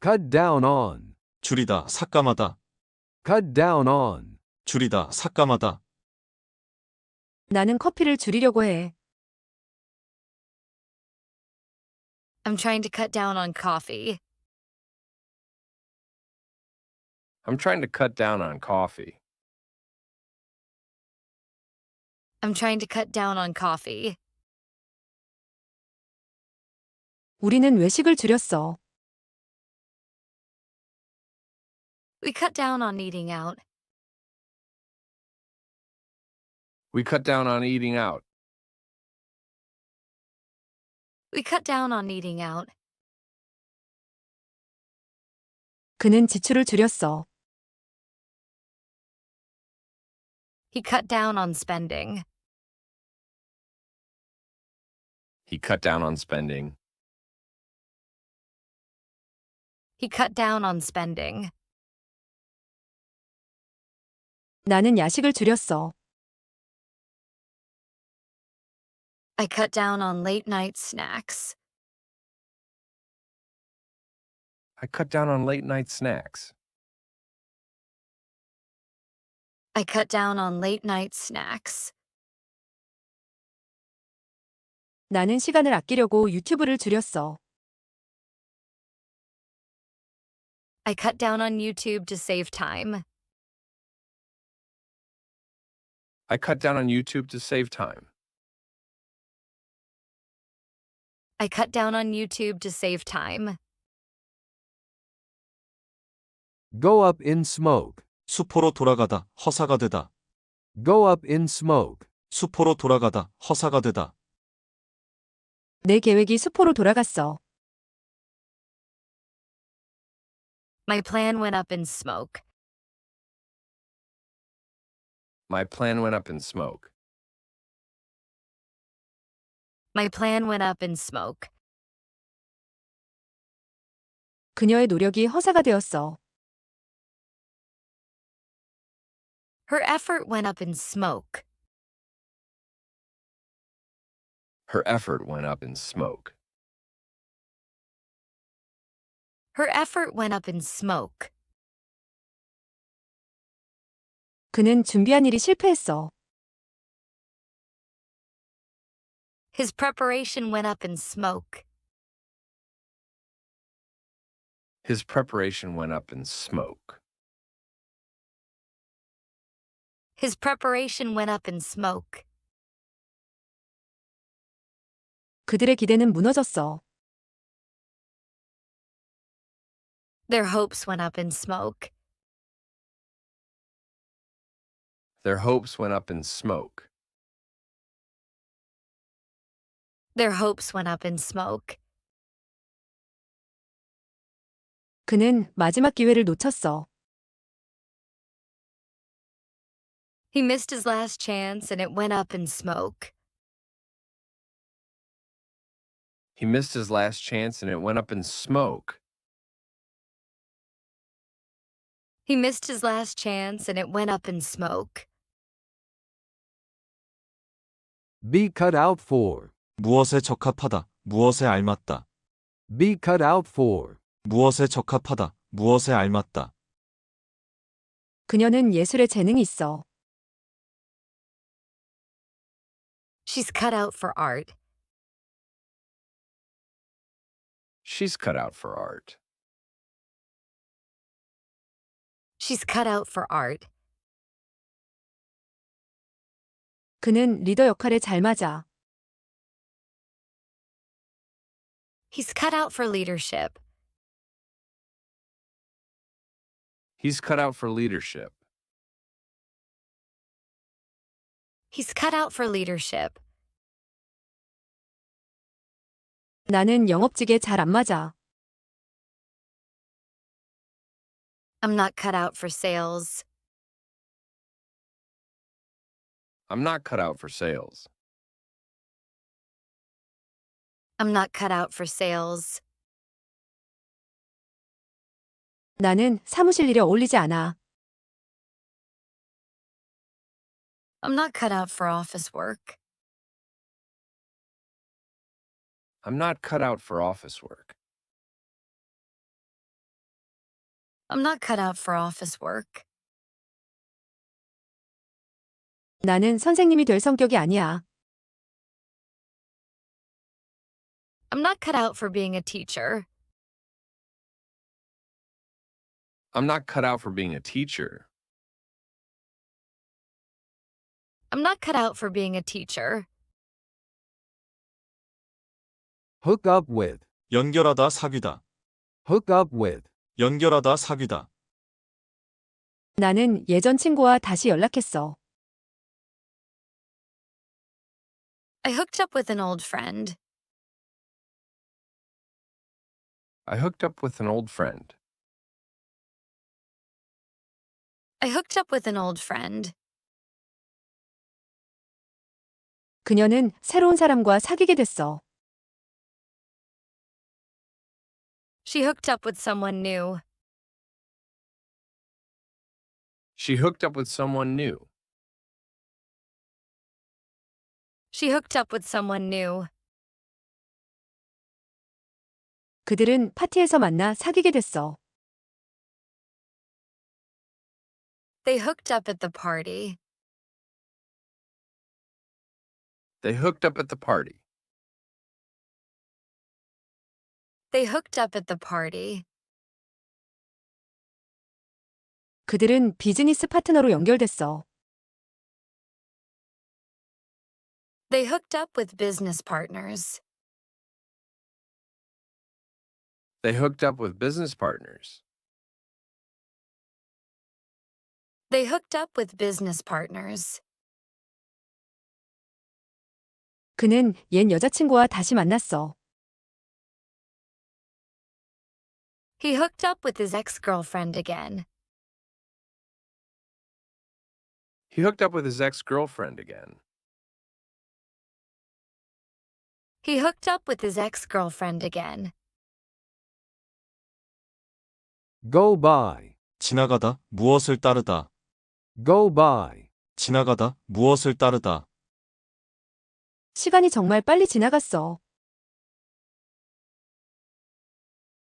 cut down on, 줄이다, 삭감하다. cut down on. 줄이다, 삭감하다. 나는 커피를 줄이려고 해. I'm trying to cut down on coffee. I'm trying to cut down on coffee. I'm trying to cut down on coffee. 우리는 외식을 줄였어. We cut down on eating out. We cut down on eating out. We cut down on eating out. 그는 지출을 줄였어. He cut down on spending. He cut down on spending. He cut down on spending. 나는 야식을 줄였어. I cut down on late night snacks. I cut down on late night snacks. I cut down on late night snacks. 나는 시간을 아끼려고 유튜브를 줄였어. I cut down on YouTube to save time. I cut down on YouTube to save time. I cut down on YouTube to save time. Go up in smoke, 수포로 돌아가다, 허사가 되다. go up in smoke. 수포로 돌아가다, 허사가 되다. 내 계획이 수포로 돌아갔어. My plan went up in smoke. My plan went up in smoke. My plan went up in smoke. 그녀의 노력이 허사가 되었어. Her effort went up in smoke. Her effort went up in smoke. Her effort went up in smoke. 그는 준비한 일이 실패했어. His preparation went up in smoke. His preparation went up in smoke. His preparation went up in smoke. 그들의 기대는 무너졌어. Their hopes went up in smoke. Their hopes went up in smoke. Their hopes went up in smoke. 그는 마지막 기회를 놓쳤어. He missed his last chance and it went up in smoke. He missed his last chance and it went up in smoke. He missed his last chance and it went up in smoke. Be cut out for, 무엇에 적합하다, 무엇에 알맞다. be cut out for. 무엇에 적합하다, 무엇에 알맞다. 그녀는 예술에 재능이 있어. She's cut out for art. She's cut out for art. She's cut out for art. 그는 리더 역할에 잘 맞아. He's cut out for leadership. He's cut out for leadership. He's cut out for leadership. 나는 영업직에 잘 안 맞아. I'm not cut out for sales. I'm not cut out for sales. I'm not cut out for sales. 나는 사무실 일에 어울리지 않아. I'm not cut out for office work. I'm not cut out for office work. I'm not cut out for office work. 나는 선생님이 될 성격이 아니야. I'm not cut out for being a teacher. I'm not cut out for being a teacher. I'm not cut out for being a teacher. Hook up with. 연결하다 사귀다. Hook up with. 연결하다 사귀다. 나는 예전 친구와 다시 연락했어. I hooked up with an old friend. I hooked up with an old friend. I hooked up with an old friend. 그녀는 새로운 사람과 사귀게 됐어. She hooked up with someone new. She hooked up with someone new. She hooked up with someone new. 그들은 파티에서 만나 사귀게 됐어. They hooked up at the party. They hooked up at the party. They hooked up at the party. 그들은 비즈니스 파트너로 연결됐어. They hooked up with business partners. They hooked up with business partners. They hooked up with business partners. 그는 옛 여자친구와 다시 만났어. He hooked up with his ex-girlfriend again. He hooked up with his ex-girlfriend again. He hooked up with his ex-girlfriend again. Go by. 지나가다, 무엇을 따르다. Go by. 지나가다, 무엇을 따르다. 시간이 정말 빨리 지나갔어.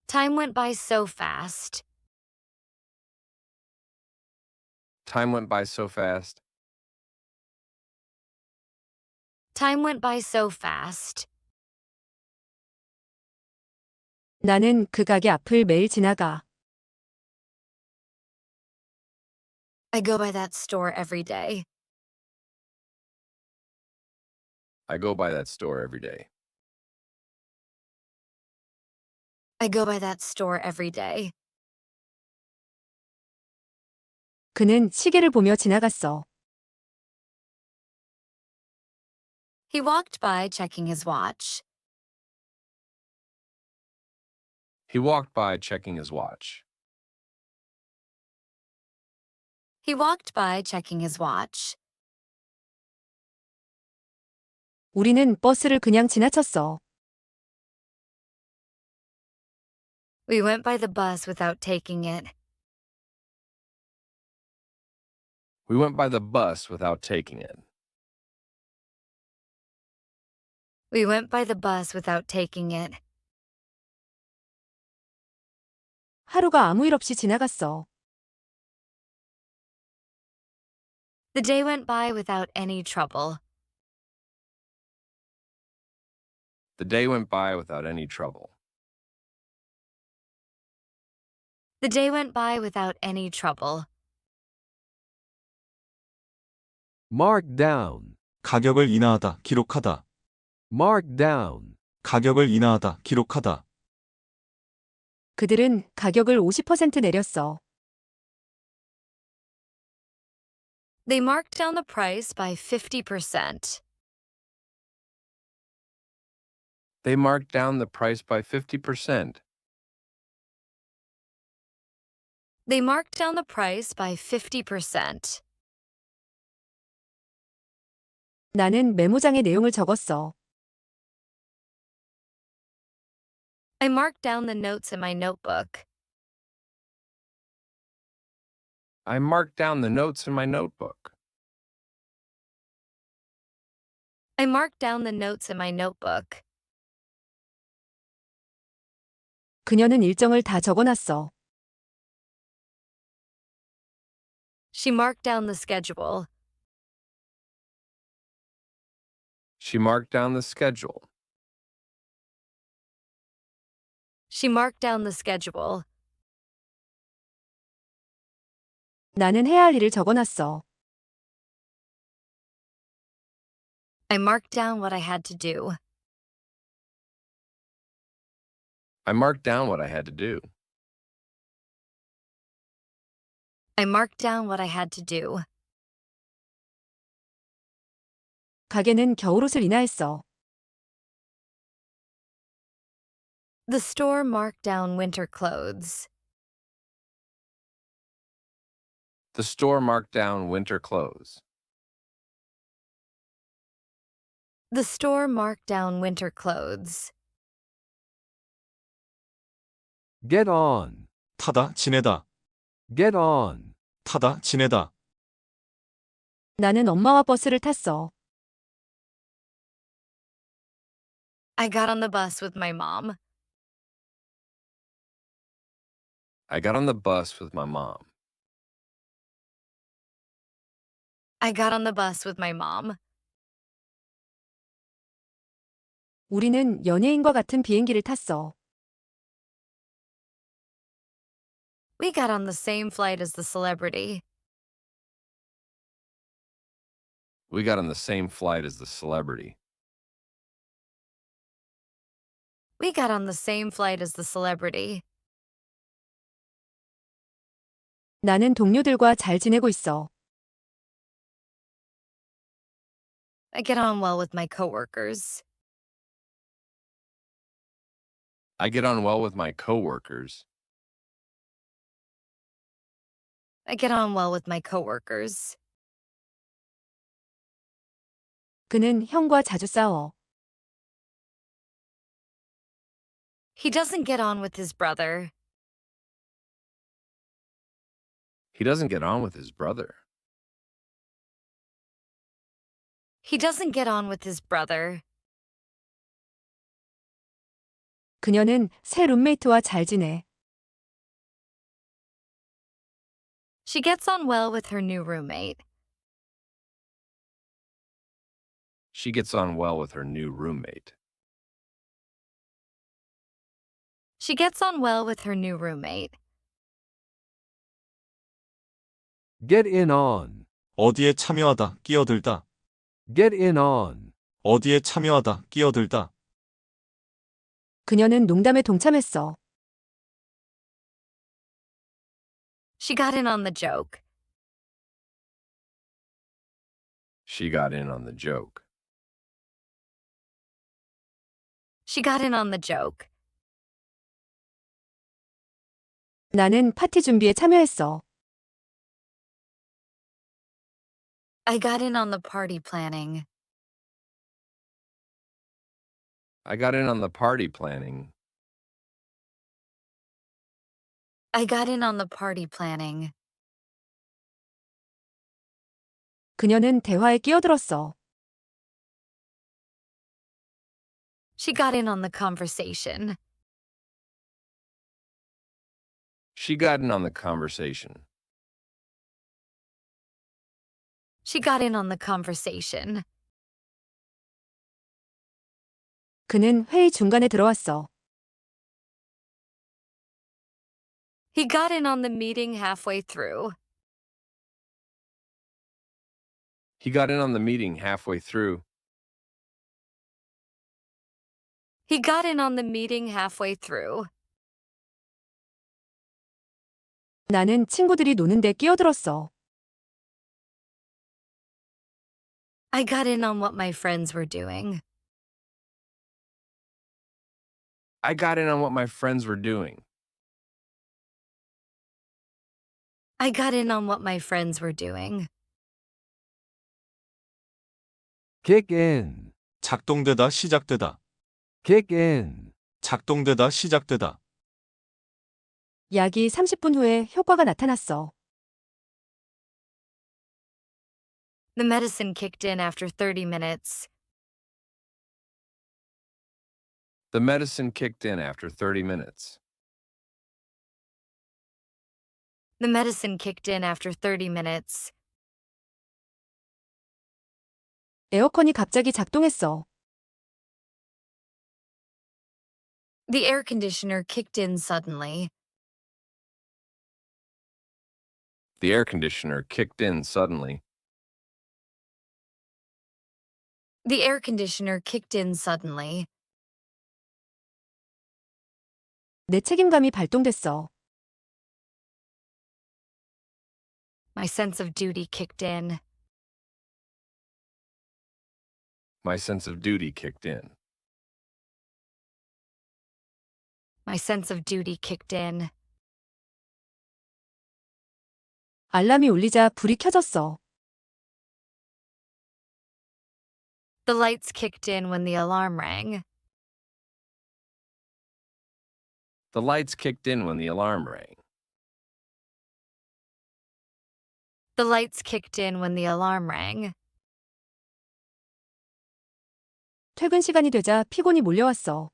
Time went by so fast. Time went by so fast. Time went by so fast. 나는 그 가게 앞을 매일 지나가. I go by that store every day. I go by that store every day. I go by that store every day. 그는 시계를 보며 지나갔어. He walked by checking his watch. He walked by checking his watch. He walked by checking his watch. 우리는 버스를 그냥 지나쳤어. We went by the bus without taking it. We went by the bus without taking it. We went by the bus without taking it. 하루가 아무 일 없이 지나갔어. The day went by without any trouble. The day went by without any trouble. The day went by without any trouble. Mark down. 가격을 인하하다, 기록하다. Mark down. 가격을 인하하다, 기록하다. 그들은 가격을 50% 내렸어. They marked down the price by 50%. They marked down the price by 50%. They marked down the price by 50%. 나는 메모장에 내용을 적었어. I marked down the notes in my notebook. I marked down the notes in my notebook. I marked down the notes in my notebook. 그녀는 일정을 다 적어놨어. She marked down the schedule. She marked down the schedule. She marked down the schedule. 나는 해야 할 일을 적어놨어. I marked down what I had to do. I marked down what I had to do. I marked down what I had to do. 가게는 겨울옷을 인하했어. The store marked down winter clothes. The store marked down winter clothes. The store marked down winter clothes. Get on. 타다, 지내다. Get on. 타다, 지내다. 나는 엄마와 버스를 탔어. I got on the bus with my mom. I got on the bus with my mom. I got on the bus with my mom. 우리는 연예인과 같은 비행기를 탔어. We got on the same flight as the celebrity. We got on the same flight as the celebrity. We got on the same flight as the celebrity. 나는 동료들과 잘 지내고 있어. I get on well with my coworkers. I get on well with my coworkers. I get on well with my coworkers. 그는 형과 자주 싸워. He doesn't get on with his brother. He doesn't get on with his brother. He doesn't get on with his brother. 그녀는 새 룸메이트와 잘 지내. She gets on well with her new roommate. She gets on well with her new roommate. She gets on well with her new roommate. Get in on. 어디에 참여하다, 끼어들다. Get in on. 어디에 참여하다, 끼어들다. 그녀는 농담에 동참했어. She got in on the joke. She got in on the joke. She got in on the joke. 나는 파티 준비에 참여했어. I got in on the party planning. I got in on the party planning. I got in on the party planning. 그녀는 대화에 끼어들었어. She got in on the conversation. She got in on the conversation. She got in on the conversation. 그는 회의 중간에 들어왔어. He got in on the meeting halfway through. He got in on the meeting halfway through. He got in on the meeting halfway through. 나는 친구들이 노는데 끼어들었어. I got in on what my friends were doing. I got in on what my friends were doing. I got in on what my friends were doing. Kick in. 작동되다, 시작되다. Kick in. 작동되다, 시작되다. 약이 30분 후에 효과가 나타났어. The medicine kicked in after 30 minutes. The medicine kicked in after 30 minutes. The medicine kicked in after 30 minutes. 에어컨이 갑자기 작동했어. The air conditioner kicked in suddenly. The air conditioner kicked in suddenly. The air conditioner kicked in suddenly. 내 책임감이 발동됐어. My sense of duty kicked in. My sense of duty kicked in. My sense of duty kicked in. 알람이 울리자 불이 켜졌어. The lights kicked in when the alarm rang. The lights kicked in when the alarm rang. The lights kicked in when the alarm rang. 퇴근 시간이 되자 피곤이 몰려왔어.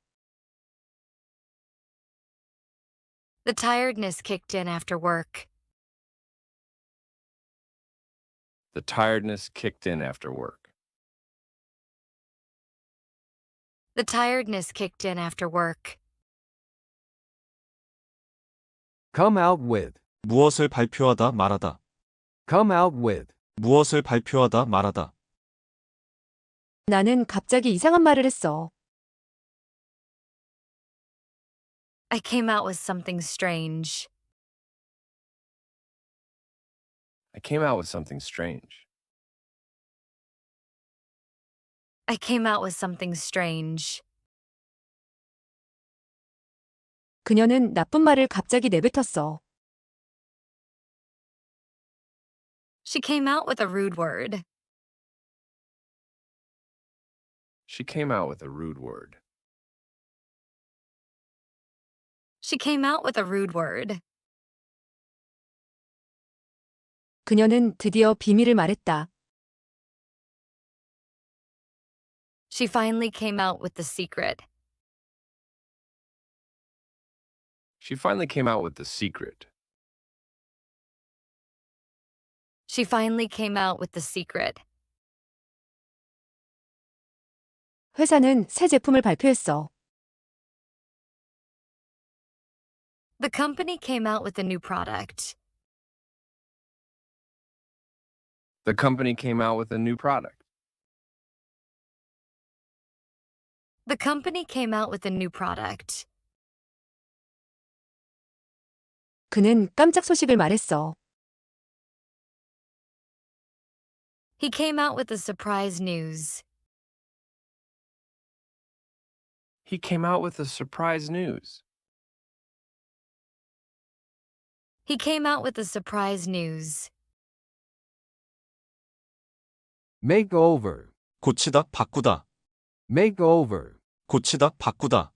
The tiredness kicked in after work. The tiredness kicked in after work. The tiredness kicked in after work. Come out with. 무엇을 발표하다 말하다. Come out with. 무엇을 발표하다 말하다. 나는 갑자기 이상한 말을 했어. I came out with something strange. I came out with something strange. I came out with something strange. 그녀는 나쁜 말을 갑자기 내뱉었어. She came out with a rude word. She came out with a rude word. She came out with a rude word. 그녀는 드디어 비밀을 말했다. She finally came out with the secret. She finally came out with the secret. She finally came out with the secret. 회사는 새 제품을 발표했어. The company came out with a new product. The company came out with a new product. The company came out with a new product. 그는 깜짝 소식을 말했어. He came out with the surprise news. He came out with the surprise news. He came out with the surprise news. Make over. 고치다 바꾸다. Make over. 고치다 바꾸다.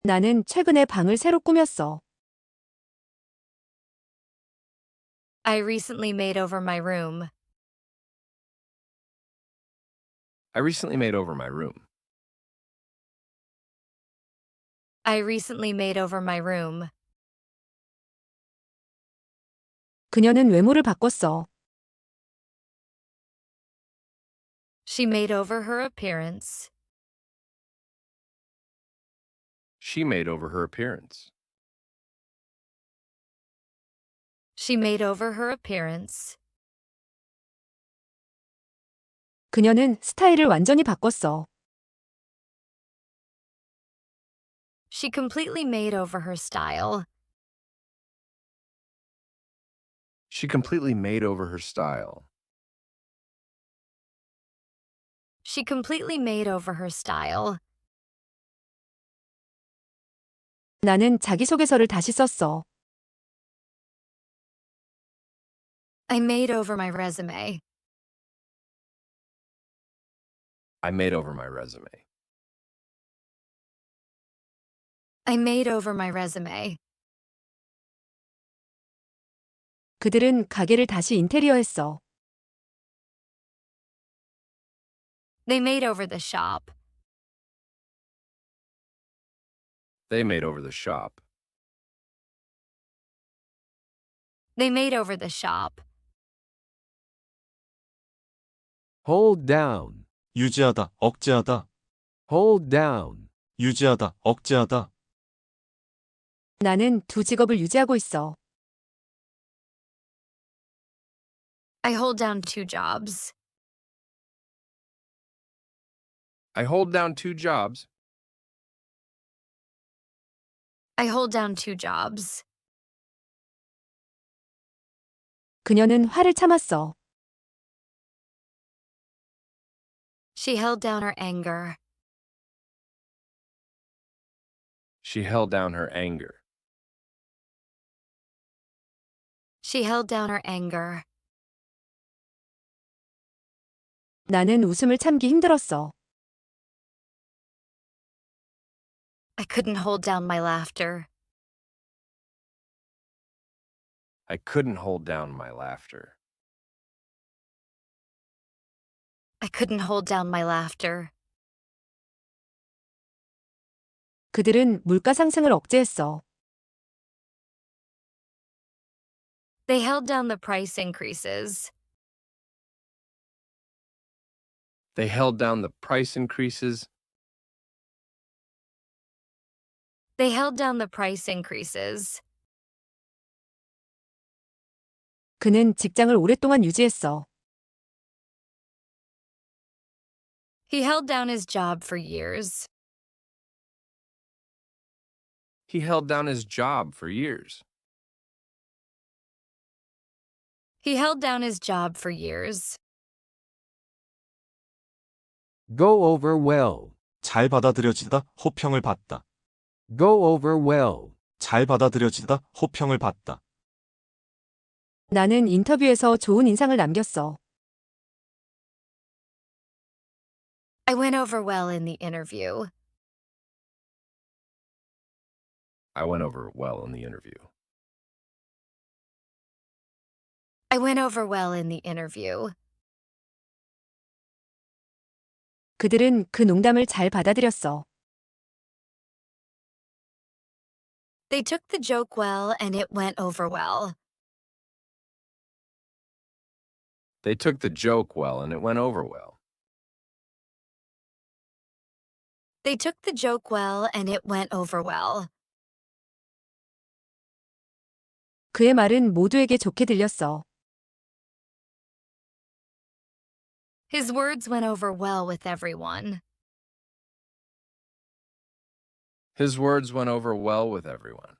나는 최근에 방을 새로 꾸몄어. I recently made over my room. I recently made over my room. I recently made over my room. 그녀는 외모를 바꿨어. She made over her appearance. She made over her appearance. She made over her appearance. 그녀는 스타일을 완전히 바꿨어. She completely made over her style. She completely made over her style. She completely made over her style. 나는 자기소개서를 다시 썼어. I made over my resume. I made over my resume. I made over my resume. 그들은 가게를 다시 인테리어했어. They made over the shop. They made over the shop. They made over the shop. Hold down. 유지하다, 억제하다. Hold down. 유지하다, 억제하다. 나는 두 직업을 유지하고 있어. I hold down 2 jobs. I hold down 2 jobs. I hold down 2 jobs. 그녀는 화를 참았어. She held down her anger. She held down her anger. She held down her anger. 나는 웃음을 참기 힘들었어. I couldn't hold down my laughter. I couldn't hold down my laughter. I couldn't hold down my laughter. 그들은 물가 상승을 억제했어. They held down the price increases. They held down the price increases. They held down the price increases. 그는 직장을 오랫동안 유지했어. He held down his job for years. He held down his job for years. He held down his job for years. Go over well. 잘 받아들여지다, 호평을 받다. Go over well. 잘 받아들여지다, 호평을 받다. 나는 인터뷰에서 좋은 인상을 남겼어. I went over well in the interview. I went over well in the interview. I went over well in the interview. 그들은 그 농담을 잘 받아들였어. They took the joke well and it went over well. They took the joke well and it went over well. They took the joke well and it went over well. 그의 말은 모두에게 좋게 들렸어. His words went over well with everyone. His words went over well with everyone.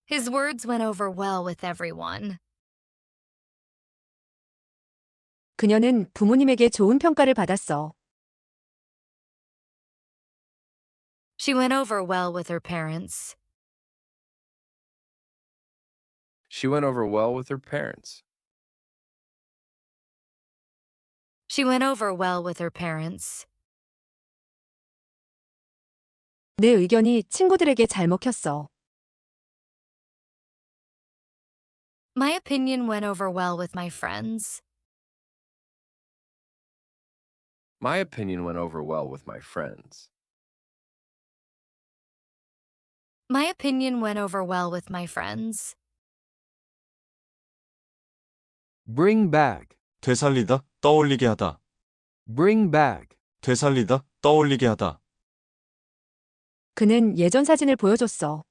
His words went over well with everyone. 그녀는 부모님에게 좋은 평가를 받았어. She went over well with her parents. She went over well with her parents. She went over well with her parents. 내 의견이 친구들에게 잘 먹혔어. My opinion went over well with my friends. My opinion went over well with my friends. My opinion went over well with my friends. Bring back. 되살리다, 떠올리게 하다. Bring back. 되살리다, 떠올리게 하다. 그는 예전 사진을 보여줬어.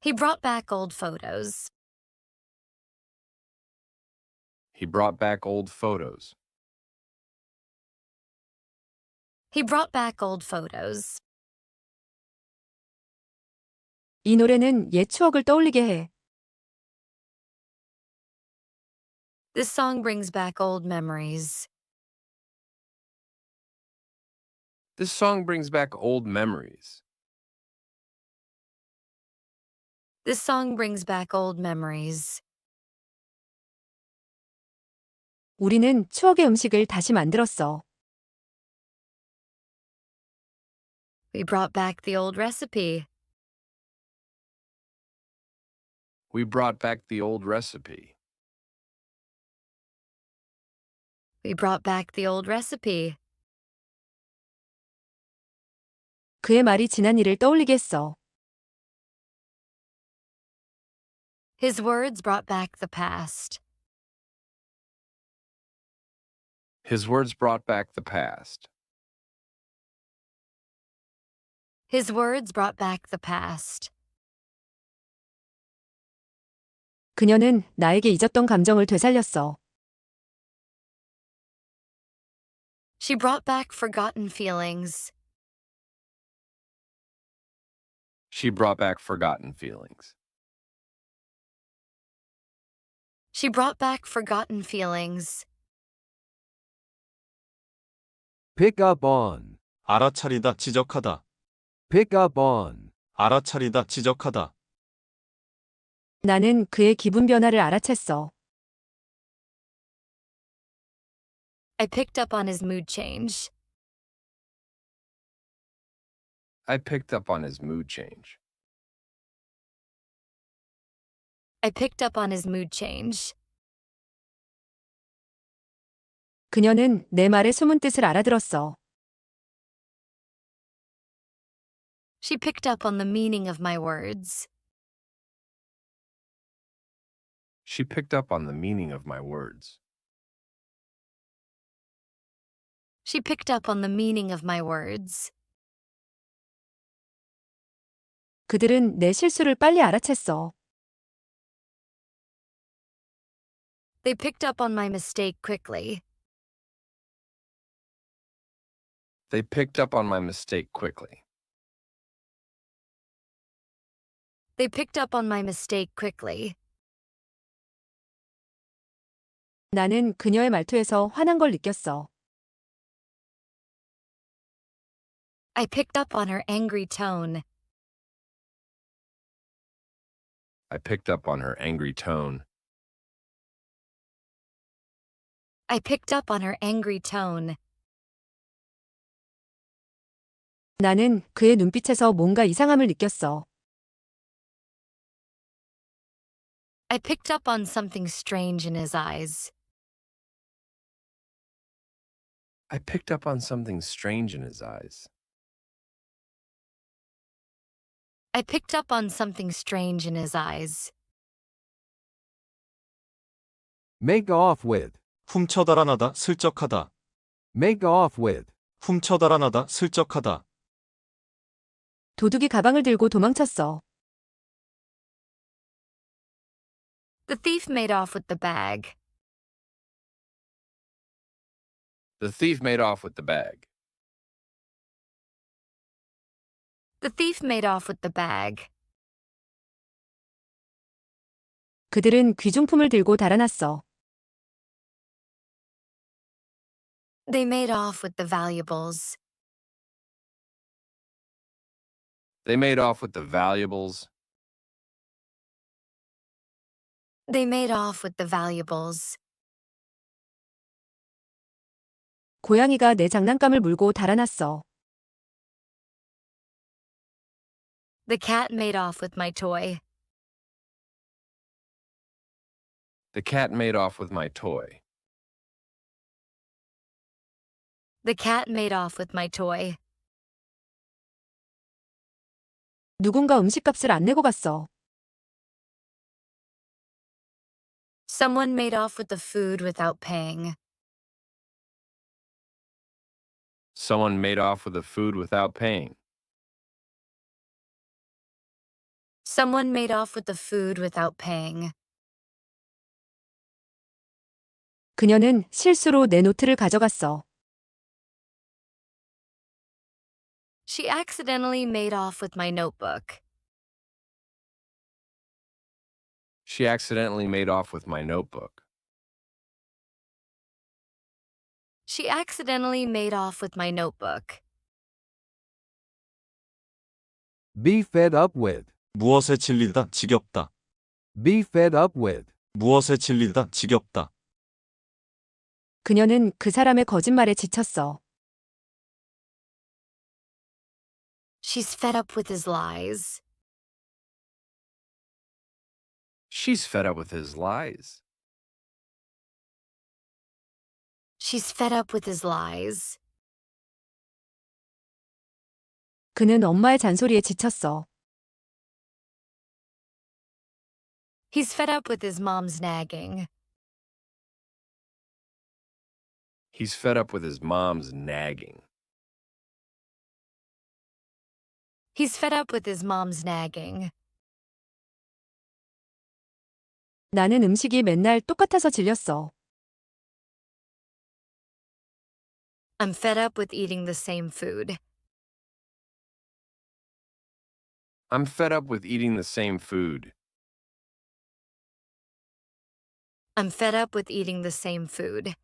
He brought back old photos. He brought back old photos. He brought back old photos. 이 노래는 옛 추억을 떠올리게 해. This song brings back old memories. This song brings back old memories. This song brings back old memories. 우리는 추억의 음식을 다시 만들었어. We brought back the old recipe. We brought back the old recipe. We brought back the old recipe. 그의 말이 지난 일을 떠올리게 했어. His words brought back the past. His words brought back the past. His words brought back the past. 그녀는 나에게 잊었던 감정을 되살렸어. She brought back forgotten feelings. She brought back forgotten feelings. She brought back forgotten feelings. Pick up on. 알아차리다, 지적하다. Pick up on. 알아차리다, 지적하다. 나는 그의 기분 변화를 알아챘어. I picked up on his mood change. I picked up on his mood change. I picked up on his mood change. 그녀는 내 말의 숨은 뜻을 알아들었어. She picked up on the meaning of my words. She picked up on the meaning of my words. She picked up on the meaning of my words. 그들은 내 실수를 빨리 알아챘어. They picked up on my mistake quickly. They picked up on my mistake quickly. They picked up on my mistake quickly. 나는 그녀의 말투에서 화난 걸 느꼈어. I picked up on her angry tone. I picked up on her angry tone. I picked up on her angry tone. 나는 그의 눈빛에서 뭔가 이상함을 느꼈어. I picked up on something strange in his eyes. I picked up on something strange in his eyes. I picked up on something strange in his eyes. Make off with. 훔쳐달아나다, 슬쩍하다. Make off with. 훔쳐달아나다, 슬쩍하다. 도둑이 가방을 들고 도망쳤어. The thief made off with the bag. The thief made off with the bag. The thief made off with the bag. 그들은 귀중품을 들고 달아났어. They made off with the valuables. They made off with the valuables. They made off with the valuables. 고양이가 내 장난감을 물고 달아났어. The cat made off with my toy. The cat made off with my toy. The cat made off with my toy. 누군가 음식값을 안 내고 갔어. Someone made off with the food without paying. Someone made off with the food without paying. Someone made off with the food without paying. 그녀는 실수로 내 노트를 가져갔어. She accidentally made off with my notebook. She accidentally made off with my notebook. She accidentally made off with my notebook. Be fed up with. 무엇에 질리다, 지겹다. Be fed up with. 무엇에 질리다, 지겹다. 그녀는 그 사람의 거짓말에 지쳤어. She's fed up with his lies. She's fed up with his lies. She's fed up with his lies. 그는 엄마의 잔소리에 지쳤어. He's fed up with his mom's nagging. He's fed up with his mom's nagging. He's fed up with his mom's nagging. 나는 음식이 맨날 똑같아서 질렸어. I'm fed up with eating the same food. I'm fed up with eating the same food. I'm fed up with eating the same food.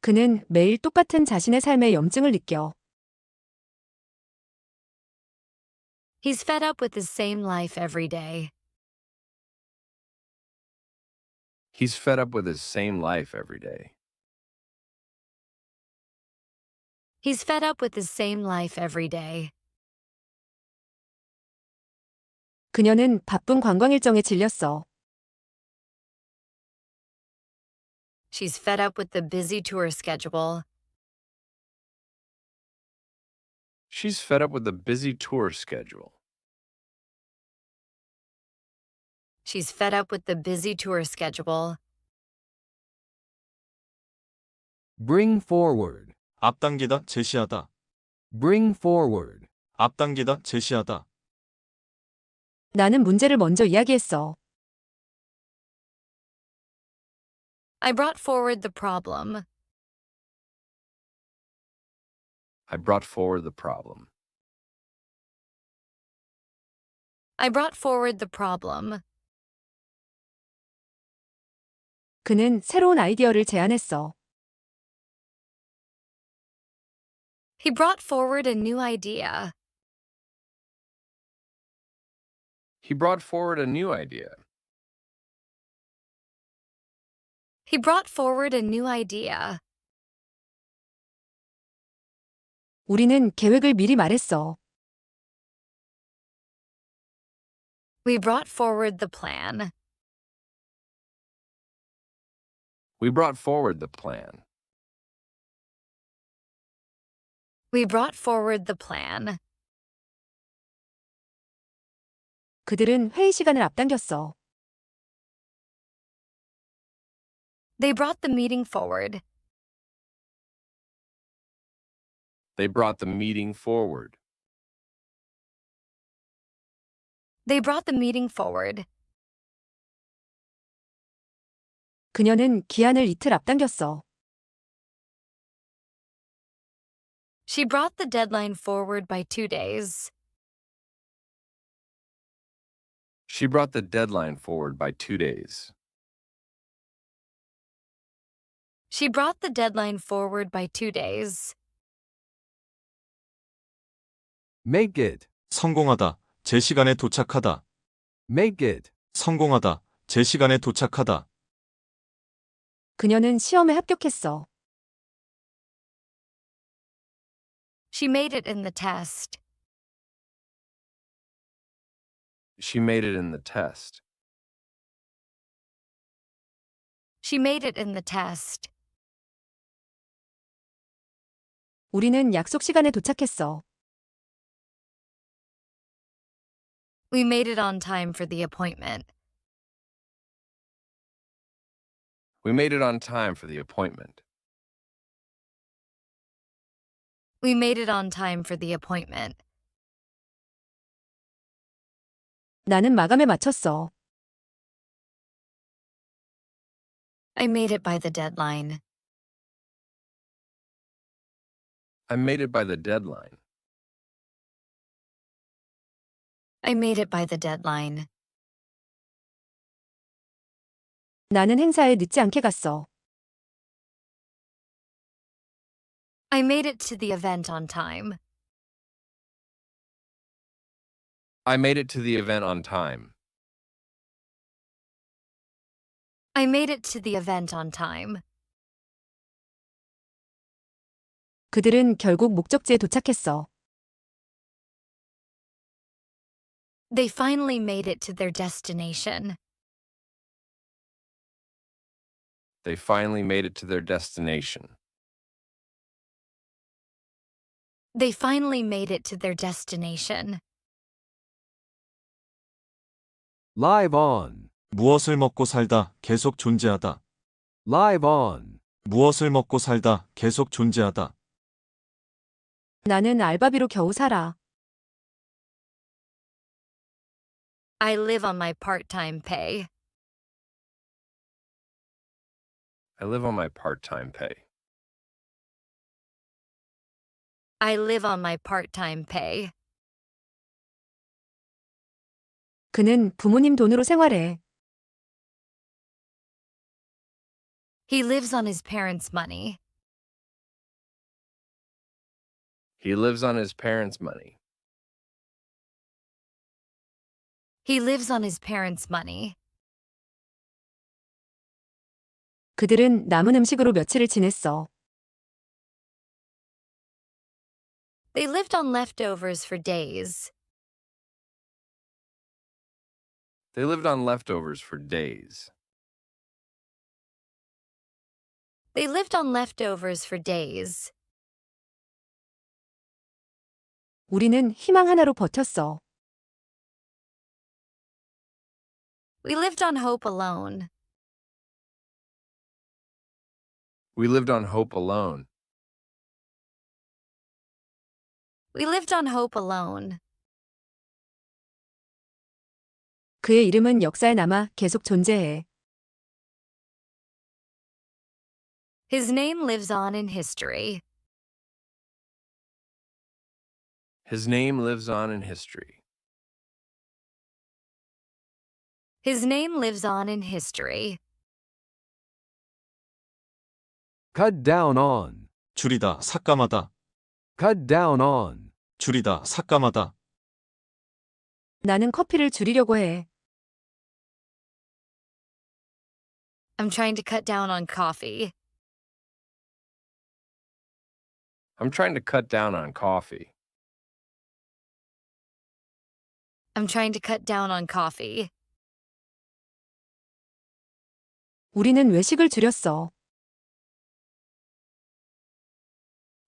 그는 매일 똑같은 자신의 삶의 염증을 느껴. He's fed up with his same life every day. He's fed up with his same life every day. He's fed up with his same life every day. 그녀는 바쁜 관광 일정에 질렸어. She's fed up with the busy tour schedule. She's fed up with the busy tour schedule. She's fed up with the busy tour schedule. Bring forward. 앞당기다, 제시하다. Bring forward. 앞당기다, 제시하다. 나는 문제를 먼저 이야기했어. I brought forward the problem. I brought forward the problem. I brought forward the problem. 그는 새로운 아이디어를 제안했어. He brought forward a new idea. He brought forward a new idea. He brought forward a new idea. 우리는 계획을 미리 말했어. We brought forward the plan. We brought forward the plan. We brought forward the plan. 그들은 회의 시간을 앞당겼어. They brought the meeting forward. They brought the meeting forward. They brought the meeting forward. 그녀는 기한을 이틀 앞당겼어. She brought the deadline forward by 2 days. She brought the deadline forward by 2 days. She brought the deadline forward by 2 days. Make it. 성공하다, 제 시간에 도착하다. Make it. 성공하다, 제 시간에 도착하다. 그녀는 시험에 합격했어. She made it in the test. She made it in the test. She made it in the test. 우리는 약속 시간에 도착했어. We made it on time for the appointment. We made it on time for the appointment. We made it on time for the appointment. 나는 마감에 맞췄어. I made it by the deadline. I made it by the deadline. I made it by the deadline. 나는 행사에 늦지 않게 갔어. I made it to the event on time. I made it to the event on time. I made it to the event on time. 그들은 결국 목적지에 도착했어. They finally made it to their destination. They finally made it to their destination. They finally made it to their destination. Live on. 무엇을 먹고 살다, 계속 존재하다. Live on. 무엇을 먹고 살다, 계속 존재하다. 나는 알바비로 겨우 살아. I live on my part-time pay. I live on my part-time pay. I live on my part-time pay. 그는 부모님 돈으로 생활해. He lives on his parents' money. He lives on his parents' money. He lives on his parents' money. 그들은 남은 음식으로 며칠을 지냈어. They lived on leftovers for days. They lived on leftovers for days. They lived on leftovers for days. 우리는 희망 하나로 버텼어. We lived on hope alone. We lived on hope alone. We lived on hope alone. 그의 이름은 역사에 남아 계속 존재해. His name lives on in history. His name lives on in history. His name lives on in history. Cut down on. 줄이다, 삭감하다. Cut down on. 줄이다, 삭감하다. 나는 커피를 줄이려고 해. I'm trying to cut down on coffee. I'm trying to cut down on coffee. I'm trying to cut down on coffee. 우리는 외식을 줄였어.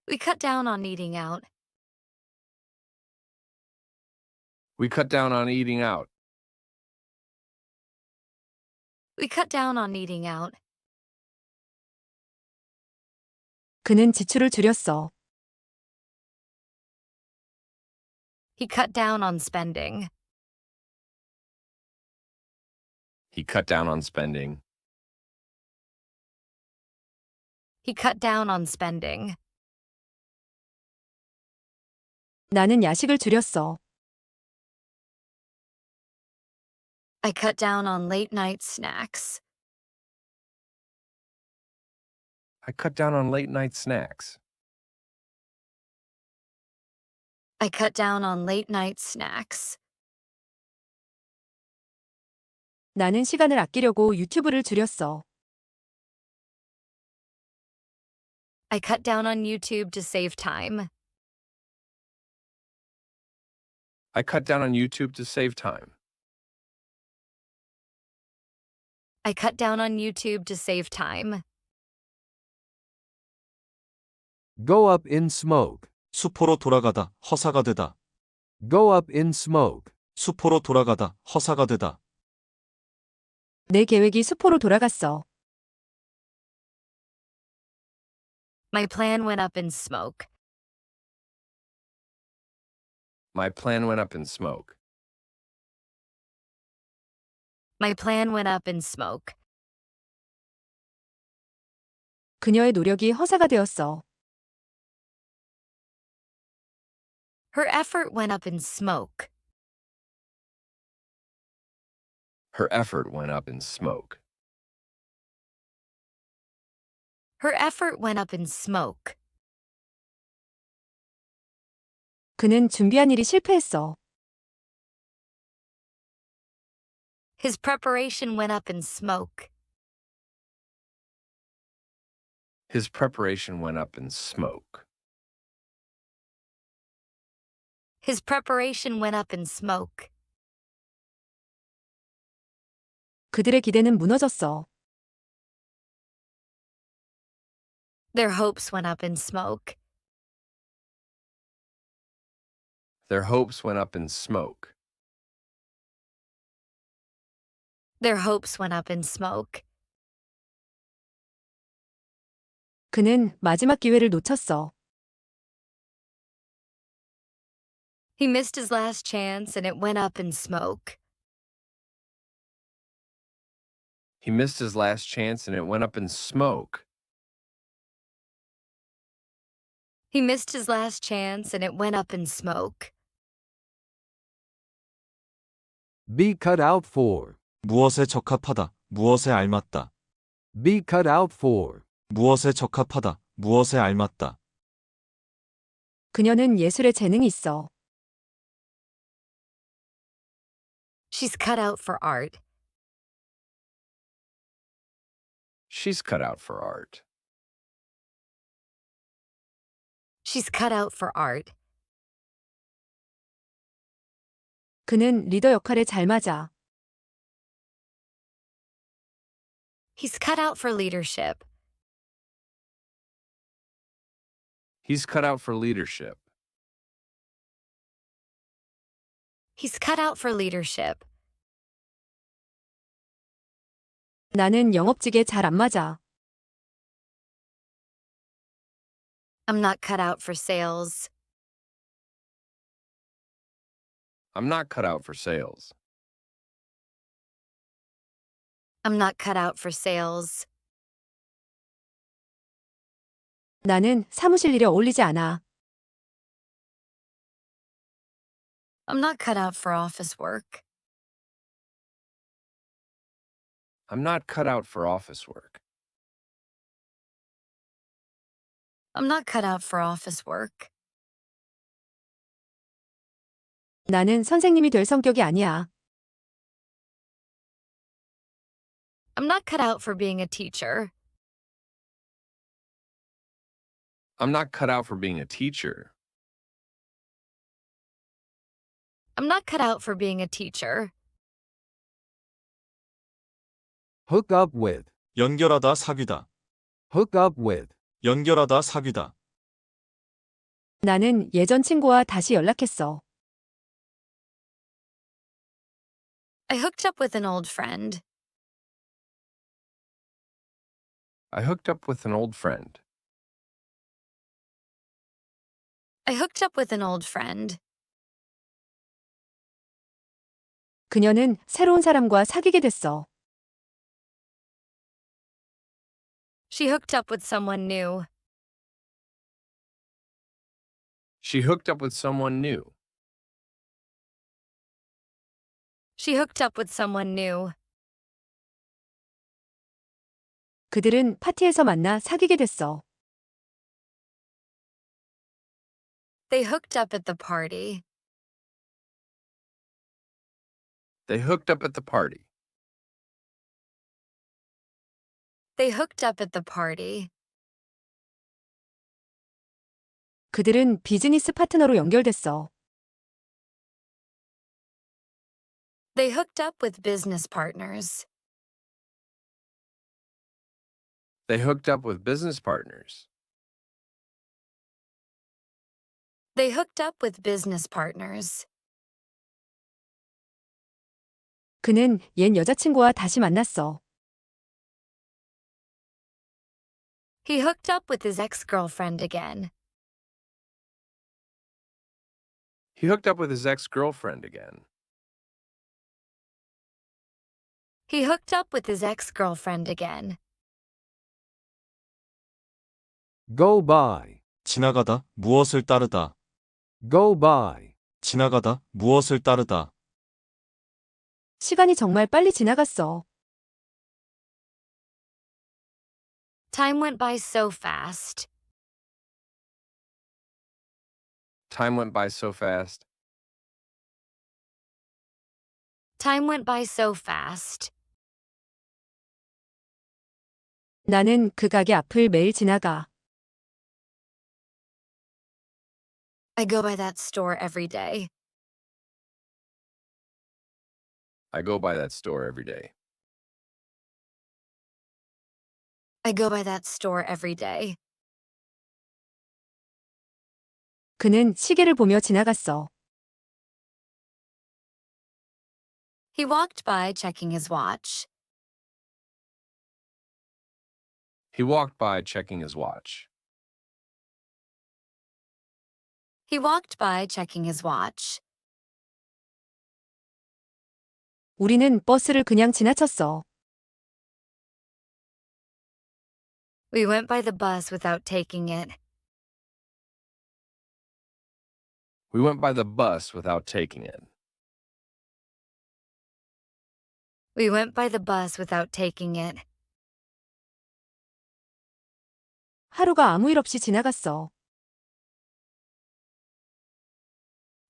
We cut down on eating out. We cut down on eating out. We cut down on eating out. 그는 지출을 줄였어. He cut down on spending. He cut down on spending. He cut down on spending. 나는 야식을 줄였어. I cut down on late night snacks. I cut down on late night snacks. I cut down on late night snacks. 나는 시간을 아끼려고 유튜브를 줄였어. I cut down on YouTube to save time. I cut down on YouTube to save time. I cut down on YouTube to save time. Go up in smoke. 수포로 돌아가다, 허사가 되다. Go up in smoke. 수포로 돌아가다, 허사가 되다. 내 계획이 수포로 돌아갔어. My plan went up in smoke. My plan went up in smoke. My plan went up in smoke. 그녀의 노력이 허사가 되었어. Her effort went up in smoke. Her effort went up in smoke. Her effort went up in smoke. 그는 준비한 일이 실패했어. His preparation went up in smoke. His preparation went up in smoke. His preparation went up in smoke. 그들의 기대는 무너졌어. Their hopes went up in smoke. Their hopes went up in smoke. Their hopes went up in smoke. 그는 마지막 기회를 놓쳤어. He missed his last chance and it went up in smoke. He missed his last chance and it went up in smoke. He missed his last chance and it went up in smoke. Be cut out for. 무엇에 적합하다, 무엇에 알맞다. Be cut out for. 무엇에 적합하다, 무엇에 알맞다. 그녀는 예술에 재능이 있어. She's cut out for art. She's cut out for art. She's cut out for art. 그는 리더 역할에 잘 맞아. He's cut out for leadership. He's cut out for leadership. He's cut out for leadership. 나는 영업직에 잘 안 맞아. I'm not cut out for sales. I'm not cut out for sales. I'm not cut out for sales. 나는 사무실 일에 어울리지 않아. I'm not cut out for office work. I'm not cut out for office work. I'm not cut out for office work. 나는 선생님이 될 성격이 아니야. I'm not cut out for being a teacher. I'm not cut out for being a teacher. I'm not cut out for being a teacher. Hook up with. 연결하다, 사귀다. Hook up with. 연결하다, 사귀다. 나는 예전 친구와 다시 연락했어. I hooked up with an old friend. I hooked up with an old friend. I hooked up with an old friend. 그녀는 새로운 사람과 사귀게 됐어. She hooked up with someone new. She hooked up with someone new. She hooked up with someone new. 그들은 파티에서 만나 사귀게 됐어. They hooked up at the party. They hooked up at the party. They hooked up at the party. 그들은 비즈니스 파트너로 연결됐어. They hooked up with business partners. They hooked up with business partners. They hooked up with business partners. 그는 옛 여자친구와 다시 만났어. He hooked up with his ex-girlfriend again. He hooked up with his ex-girlfriend again. He hooked up with his ex-girlfriend again. Go by. 지나가다, 무엇을 따르다. Go by. 지나가다, 무엇을 따르다. 시간이 정말 빨리 지나갔어. Time went by so fast. Time went by so fast. Time went by so fast. 나는 그 가게 앞을 매일 지나가. I go by that store every day. I go by that store every day. I go by that store every day. 그는 시계를 보며 지나갔어. He walked by checking his watch. He walked by checking his watch. He walked by checking his watch. 우리는 버스를 그냥 지나쳤어. We went by the bus without taking it. We went by the bus without taking it. We went by the bus without taking it. 하루가 아무 일 없이 지나갔어.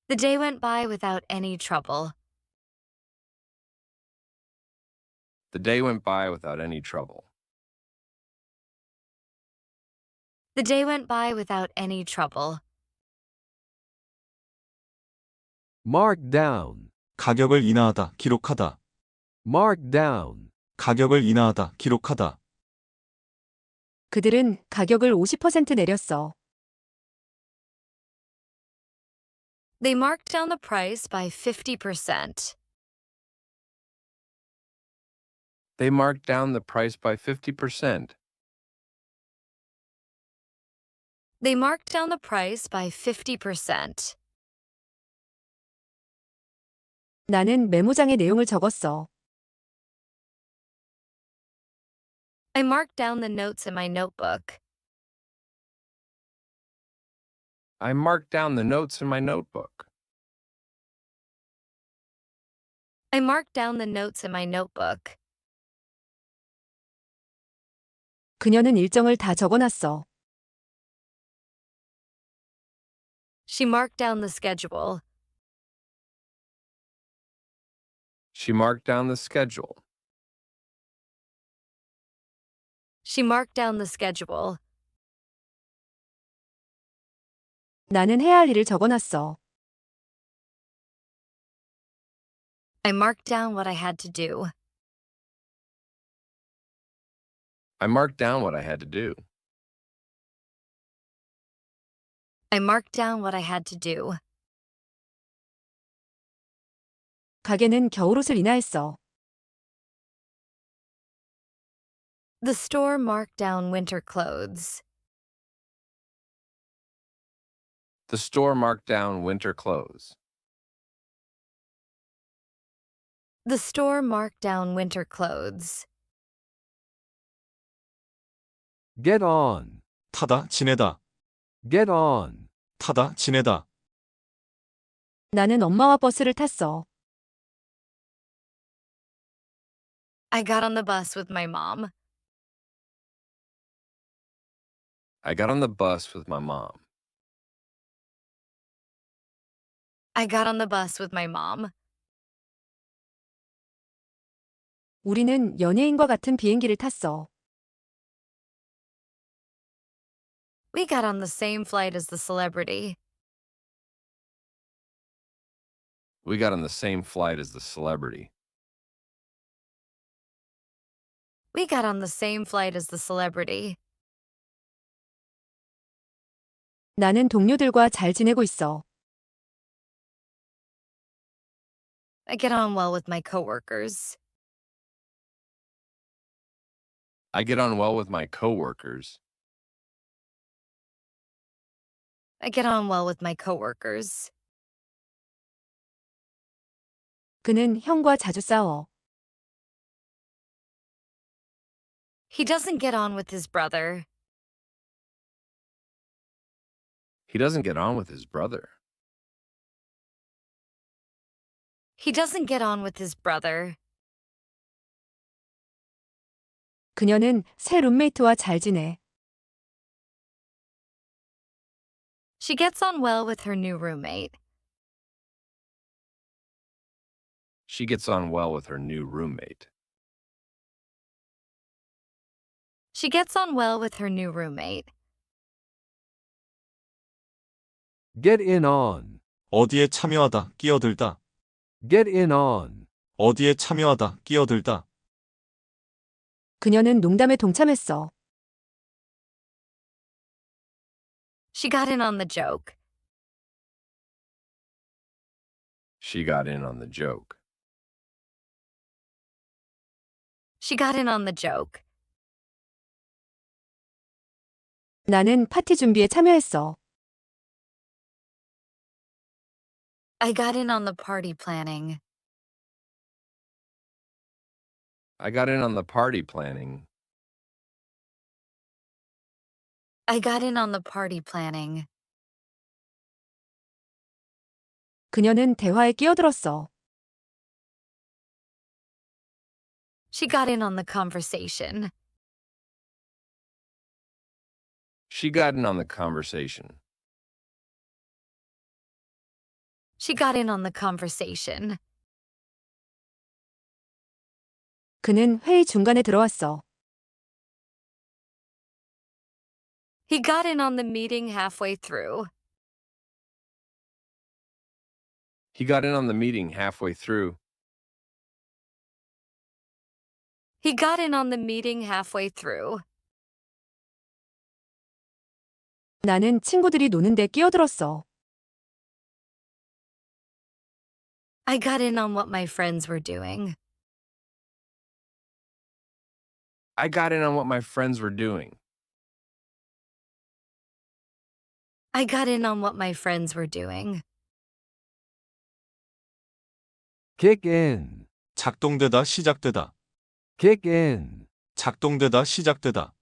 The day went by without any trouble. The day went by without any trouble. The day went by without any trouble. Mark down. 가격을 인하하다, 기록하다. Mark down. 가격을 인하하다, 기록하다. 그들은 가격을 50% 내렸어. They marked down the price by 50%. They marked down the price by 50%. They marked down the price by 50%. 나는 메모장에 내용을 적었어. I marked down the notes in my notebook. I marked down the notes in my notebook. I marked down the notes in my notebook. 그녀는 일정을 다 적어놨어. She marked down the schedule. She marked down the schedule. She marked down the schedule. 나는 해야 할 일을 적어놨어. I marked down what I had to do. I marked down what I had to do. I marked down what I had to do. 가게는 겨울옷을 인하했어. The store marked down winter clothes. The store marked down winter clothes. The store marked down winter clothes. Get on. 타다, 지내다. Get on. 타다, 지내다. 나는 엄마와 버스를 탔어. I got on the bus with my mom. I got on the bus with my mom. I got on the bus with my mom. 우리는 연예인과 같은 비행기를 탔어. We got on the same flight as the celebrity. We got on the same flight as the celebrity. We got on the same flight as the celebrity. 나는 동료들과 잘 지내고 있어. I get on well with my coworkers. I get on well with my coworkers. I get on well with my coworkers. 그는 형과 자주 싸워. He doesn't get on with his brother. He doesn't get on with his brother. He doesn't get on with his brother. 그녀는 새 룸메이트와 잘 지내. She gets on well with her new roommate. She gets on well with her new roommate. She gets on well with her new roommate. Get in on. 어디에 참여하다, 끼어들다. Get in on. 어디에 참여하다, 끼어들다. 그녀는 농담에 동참했어. She got in on the joke. She got in on the joke. She got in on the joke. 나는 파티 준비에 참여했어. I got in on the party planning. I got in on the party planning. I got in on the party planning. 그녀는 대화에 끼어들었어. She got in on the conversation. She got in on the conversation. She got in on the conversation. 그는 회의 중간에 들어왔어. He got in on the meeting halfway through. He got in on the meeting halfway through. He got in on the meeting halfway through. 나는 친구들이 노는데 끼어들었어. I got in on what my friends were doing. I got in on what my friends were doing. I got in on what my friends were doing. Kick in. 작동되다 시작되다. Kick in. 작동되다 시작되다.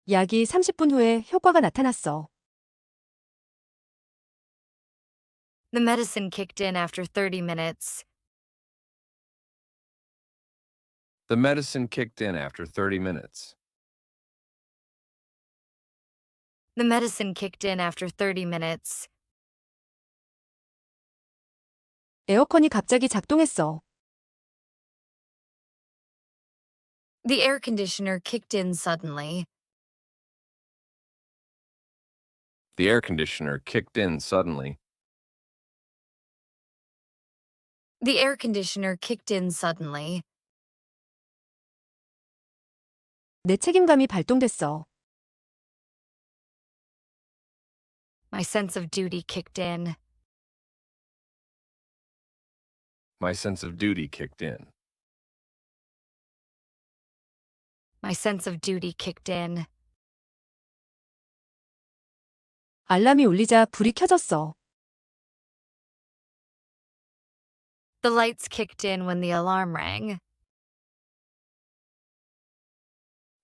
약이 30분 후에 효과가 나타났어. The medicine kicked in after 30 minutes. The medicine kicked in after 30 minutes. The medicine kicked in after 30 minutes. 에어컨이 갑자기 작동했어. The air conditioner kicked in suddenly. The air conditioner kicked in suddenly. The air conditioner kicked in suddenly. 내 책임감이 발동됐어. My sense of duty kicked in. My sense of duty kicked in. My sense of duty kicked in. 알람이 울리자 불이 켜졌어. The lights kicked in when the alarm rang.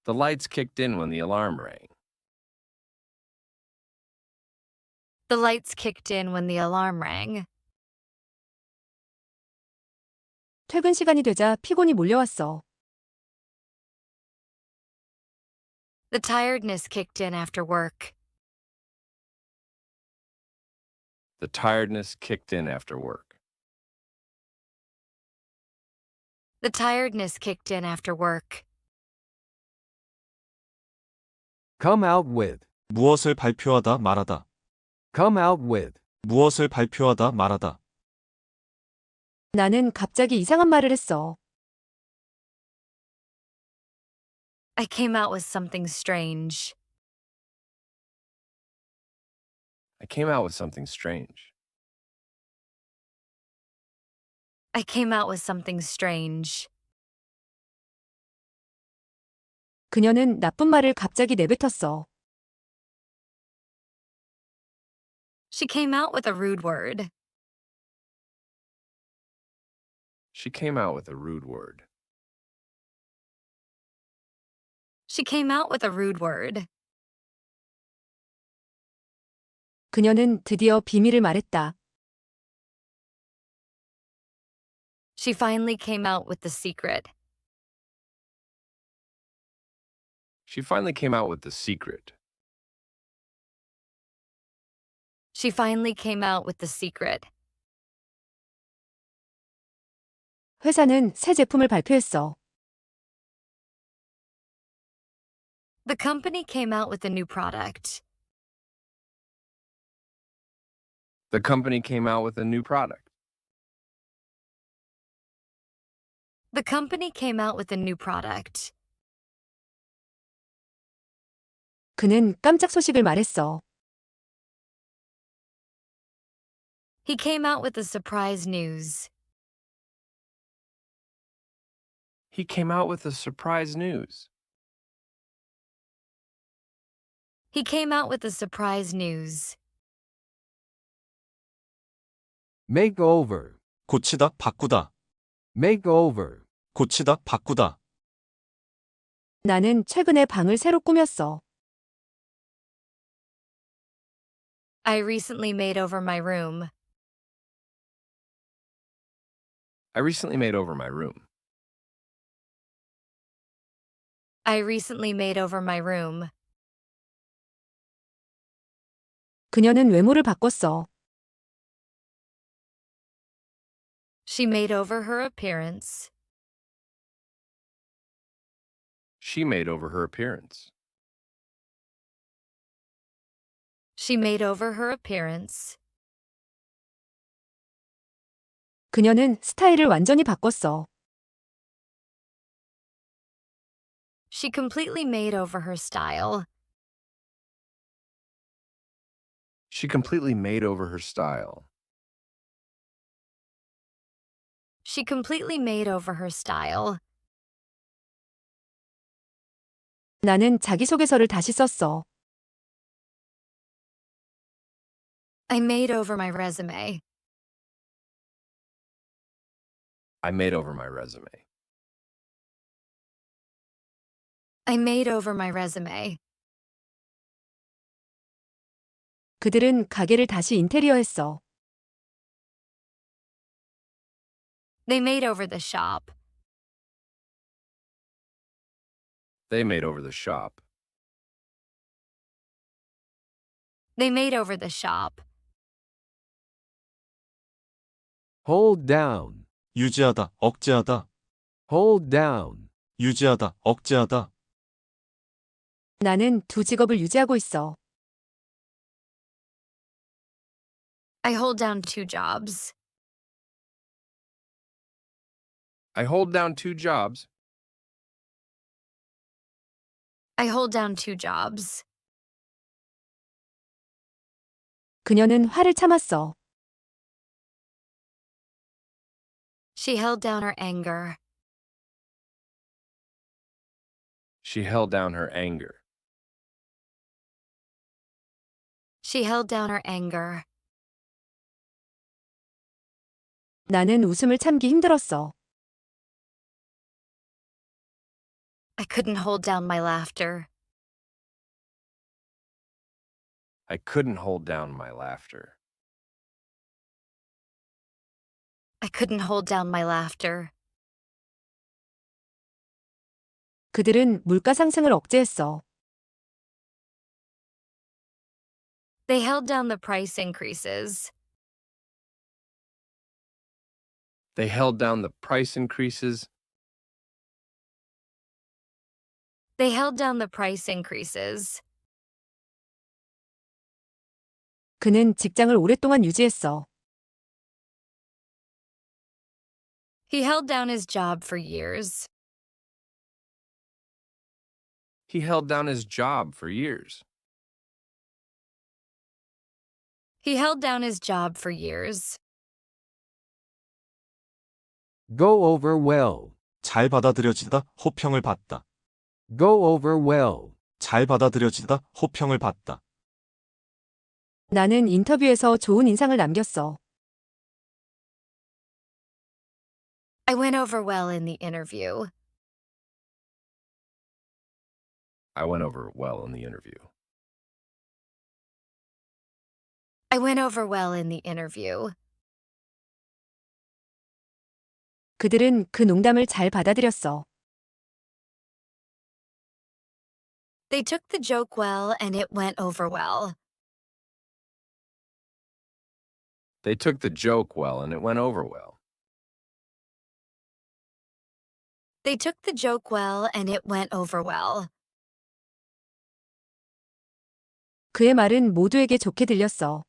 The lights kicked in when the alarm rang. The lights kicked in when the alarm rang. 퇴근 시간이 되자 피곤이 몰려왔어. The tiredness kicked in after work. The tiredness kicked in after work. The tiredness kicked in after work. Come out with. 무엇을 발표하다 말하다. Come out with. 무엇을 발표하다 말하다. 나는 갑자기 이상한 말을 했어. I came out with something strange. I came out with something strange. I came out with something strange. 그녀는 나쁜 말을 갑자기 내뱉었어. She came out with a rude word. She came out with a rude word. She came out with a rude word. 그녀는 드디어 비밀을 말했다. She finally came out with the secret. She finally came out with the secret. She finally came out with the secret. 회사는 새 제품을 발표했어. The company came out with a new product. The company came out with a new product. The company came out with a new product. 그는 깜짝 소식을 말했어. He came out with the surprise news. He came out with a surprise news. He came out with the surprise news. Make over. 고치다, 바꾸다. Make over. 고치다, 바꾸다. 나는 최근에 방을 새로 꾸몄어. I recently made over my room. I recently made over my room. I recently made over my room. 그녀는 외모를 바꿨어. She made over her appearance. She made over her appearance. She made over her appearance. 그녀는 스타일을 완전히 바꿨어. She completely made over her style. She completely made over her style. She completely made over her style. 나는 자기소개서를 다시 썼어. I made over my resume. I made over my resume. I made over my resume. 그들은 가게를 다시 인테리어했어. They made over the shop. They made over the shop. They made over the shop. Hold down. 유지하다, 억제하다. Hold down. 유지하다, 억제하다. 나는 두 직업을 유지하고 있어. I hold down 2 jobs. I hold down 2 jobs. I hold down 2 jobs. 그녀는 화를 참았어. She held down her anger. She held down her anger. She held down her anger. 나는 웃음을 참기 힘들었어. I couldn't hold down my laughter. I couldn't hold down my laughter. I couldn't hold down my laughter. 그들은 물가 상승을 억제했어. They held down the price increases. They held down the price increases. They held down the price increases. 그는 직장을 오랫동안 유지했어. He held down his job for years. He held down his job for years. He held down his job for years. Go over well. 잘 받아들여지다, 호평을 받다. Go over well. 잘 받아들여지다, 호평을 받다. 나는 인터뷰에서 좋은 인상을 남겼어. I went over well in the interview. I went over well in the interview. I went over well in the interview. 그들은 그 농담을 잘 받아들였어. They took the joke well and it went over well. They took the joke well and it went over well. They took the joke well and it went over well. 그의 말은 모두에게 좋게 들렸어.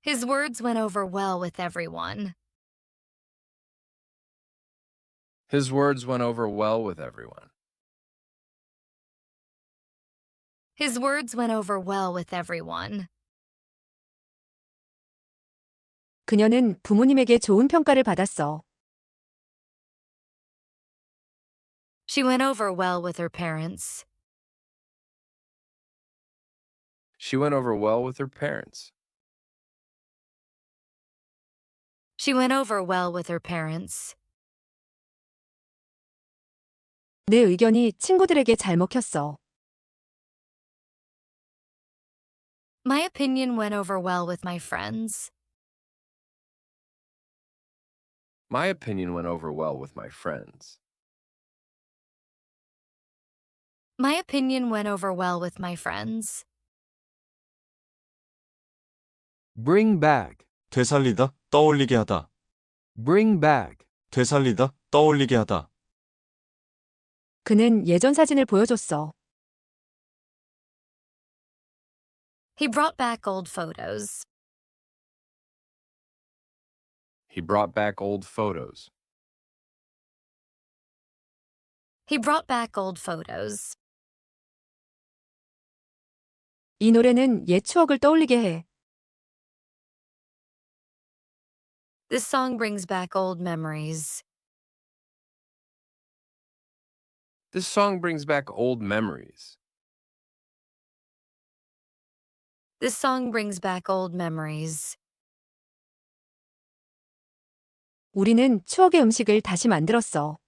His words went over well with everyone. His words went over well with everyone. His words went over well with everyone. 그녀는 부모님에게 좋은 평가를 받았어. She went over well with her parents. She went over well with her parents. She went over well with her parents. 내 의견이 친구들에게 잘 먹혔어. My opinion went over well with my friends. My opinion went over well with my friends. My opinion went over well with my friends. Bring back. 되살리다, 떠올리게 하다. Bring back. 되살리다, 떠올리게 하다. 그는 예전 사진을 보여줬어. He brought back old photos. He brought back old photos. He brought back old photos. 이 노래는 옛 추억을 떠올리게 해. This song brings back old memories. This song brings back old memories. This song brings back old memories. 우리는 추억의 음식을 다시 만들었어.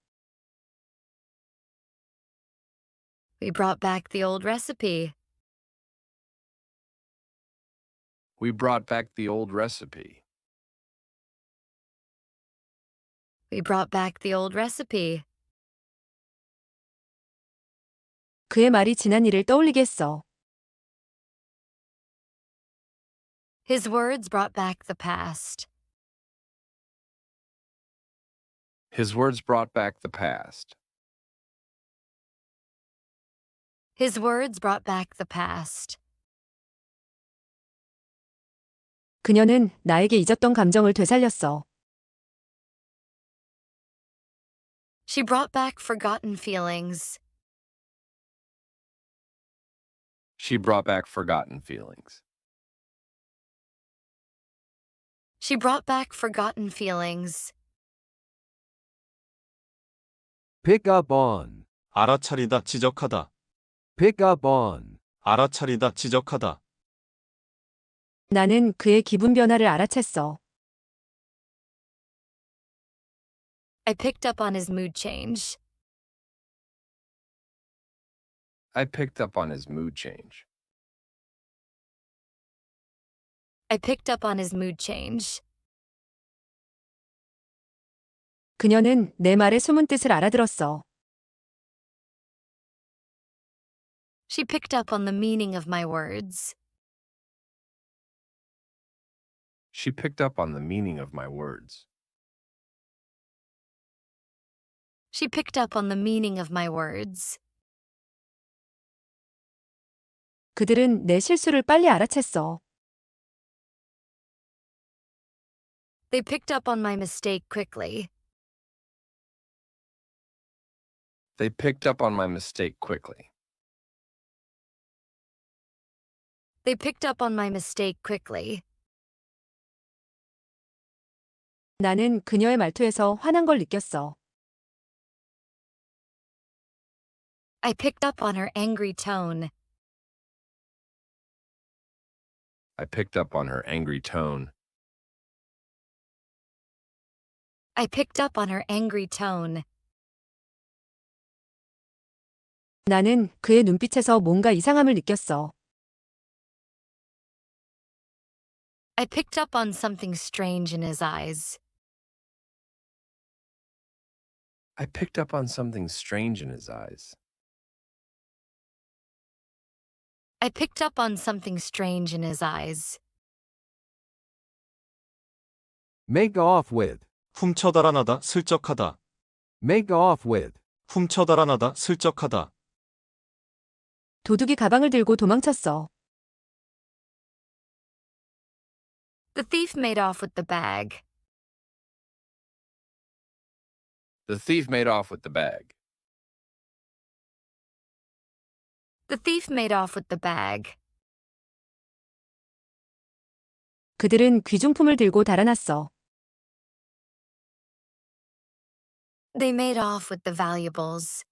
We brought back the old recipe. We brought back the old recipe. We brought back the old recipe. 그의 말이 지난 일을 떠올리게 했어. His words brought back the past. His words brought back the past. His words brought back the past. 그녀는 나에게 잊었던 감정을 되살렸어. She brought back forgotten feelings. She brought back forgotten feelings. She brought back forgotten feelings. Pick up on. 알아차리다, 지적하다. Pick up on. 알아차리다, 지적하다. 나는 그의 기분 변화를 알아챘어. I picked up on his mood change. I picked up on his mood change. I picked up on his mood change. 그녀는 내 말의 숨은 뜻을 알아들었어. She picked up on the meaning of my words. She picked up on the meaning of my words. She picked up on the meaning of my words. 그들은 내 실수를 빨리 알아챘어. They picked up on my mistake quickly. They picked up on my mistake quickly. They picked up on my mistake quickly. 나는 그녀의 말투에서 화난 걸 느꼈어. I picked up on her angry tone. I picked up on her angry tone. I picked up on her angry tone. 나는 그의 눈빛에서 뭔가 이상함을 느꼈어. I picked up on something strange in his eyes. I picked up on something strange in his eyes. I picked up on something strange in his eyes. Make off with. 훔쳐 달아나다, 슬쩍하다. Make off with. 훔쳐 달아나다, 슬쩍하다. 도둑이 가방을 들고 도망쳤어. The thief made off with the bag. The thief made off with the bag. The thief made off with the bag. 그들은 귀중품을 들고 달아났어. They made off with the valuables.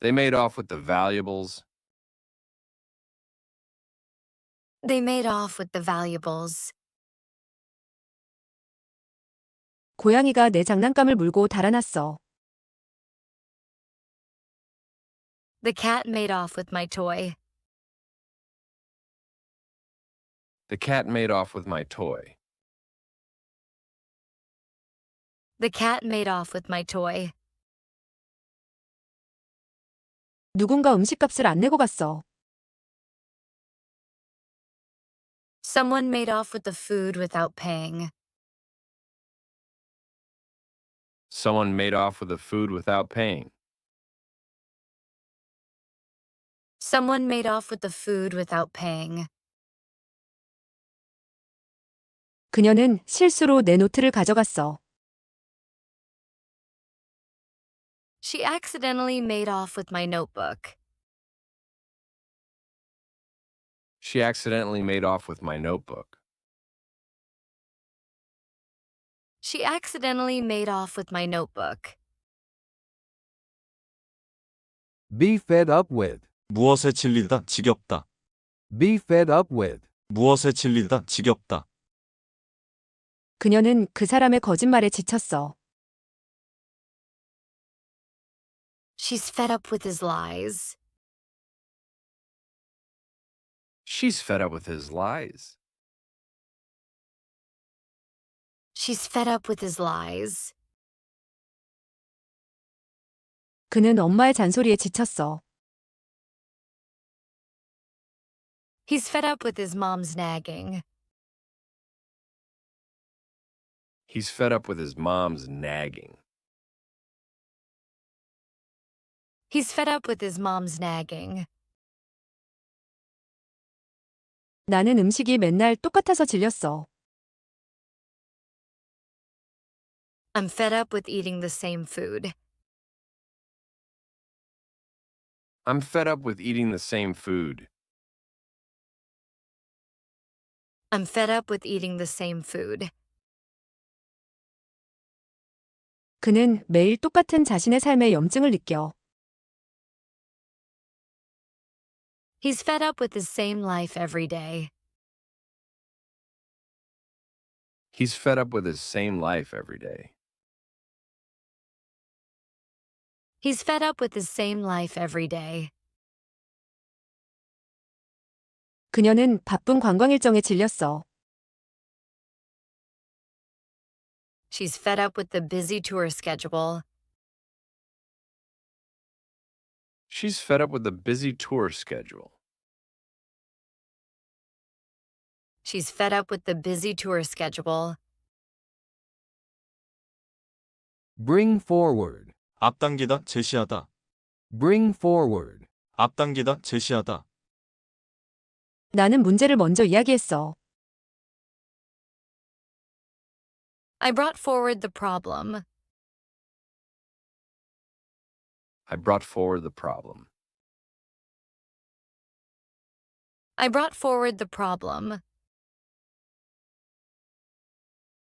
They made off with the valuables. They made off with the valuables. 고양이가 내 장난감을 물고 달아났어. The cat made off with my toy. The cat made off with my toy. The cat made off with my toy. 누군가 음식값을 안 내고 갔어. Someone made off with the food without paying. Someone made off with the food without paying. Someone made off with the food without paying. 그녀는 실수로 내 노트를 가져갔어. She accidentally made off with my notebook. She accidentally made off with my notebook. She accidentally made off with my notebook. Be fed up with. 무엇에 질리다 지겹다. Be fed up with. 무엇에 질리다 지겹다. 그녀는 그 사람의 거짓말에 지쳤어. She's fed up with his lies. She's fed up with his lies. She's fed up with his lies. 그는 엄마의 잔소리에 지쳤어. He's fed up with his mom's nagging. He's fed up with his mom's nagging. He's fed up with his mom's nagging. 나는 음식이 맨날 똑같아서 질렸어. I'm fed up with eating the same food. I'm fed up with eating the same food. I'm fed up with eating the same food. 그는 매일 똑같은 자신의 삶의 염증을 느껴. He's fed up with his same life every day. He's fed up with his same life every day. He's fed up with his same life every day. 그녀는 바쁜 관광 일정에 질렸어. She's fed up with the busy tour schedule. She's fed up with the busy tour schedule. She's fed up with the busy tour schedule. Bring forward. 앞당기다 제시하다. Bring forward. 앞당기다 제시하다. 나는 문제를 먼저 이야기했어. I brought forward the problem. I brought forward the problem. I brought forward the problem.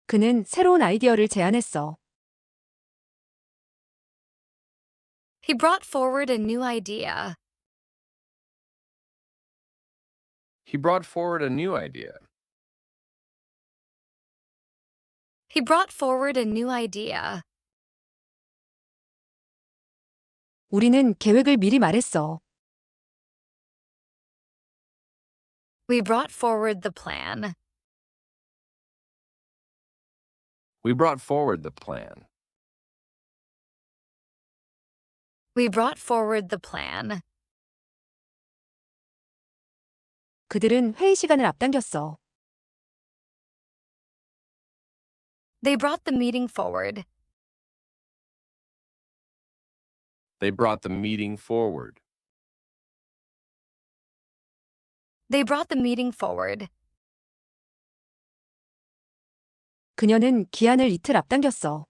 그는 새로운 아이디어를 제안했어. He brought forward a new idea. He brought forward a new idea. He brought forward a new idea. 우리는 계획을 미리 말했어. We brought forward the plan. We brought forward the plan. We brought forward the plan. 그들은 회의 시간을 앞당겼어. They brought the meeting forward. They brought the meeting forward. They brought the meeting forward. 그녀는 기한을 이틀 앞당겼어.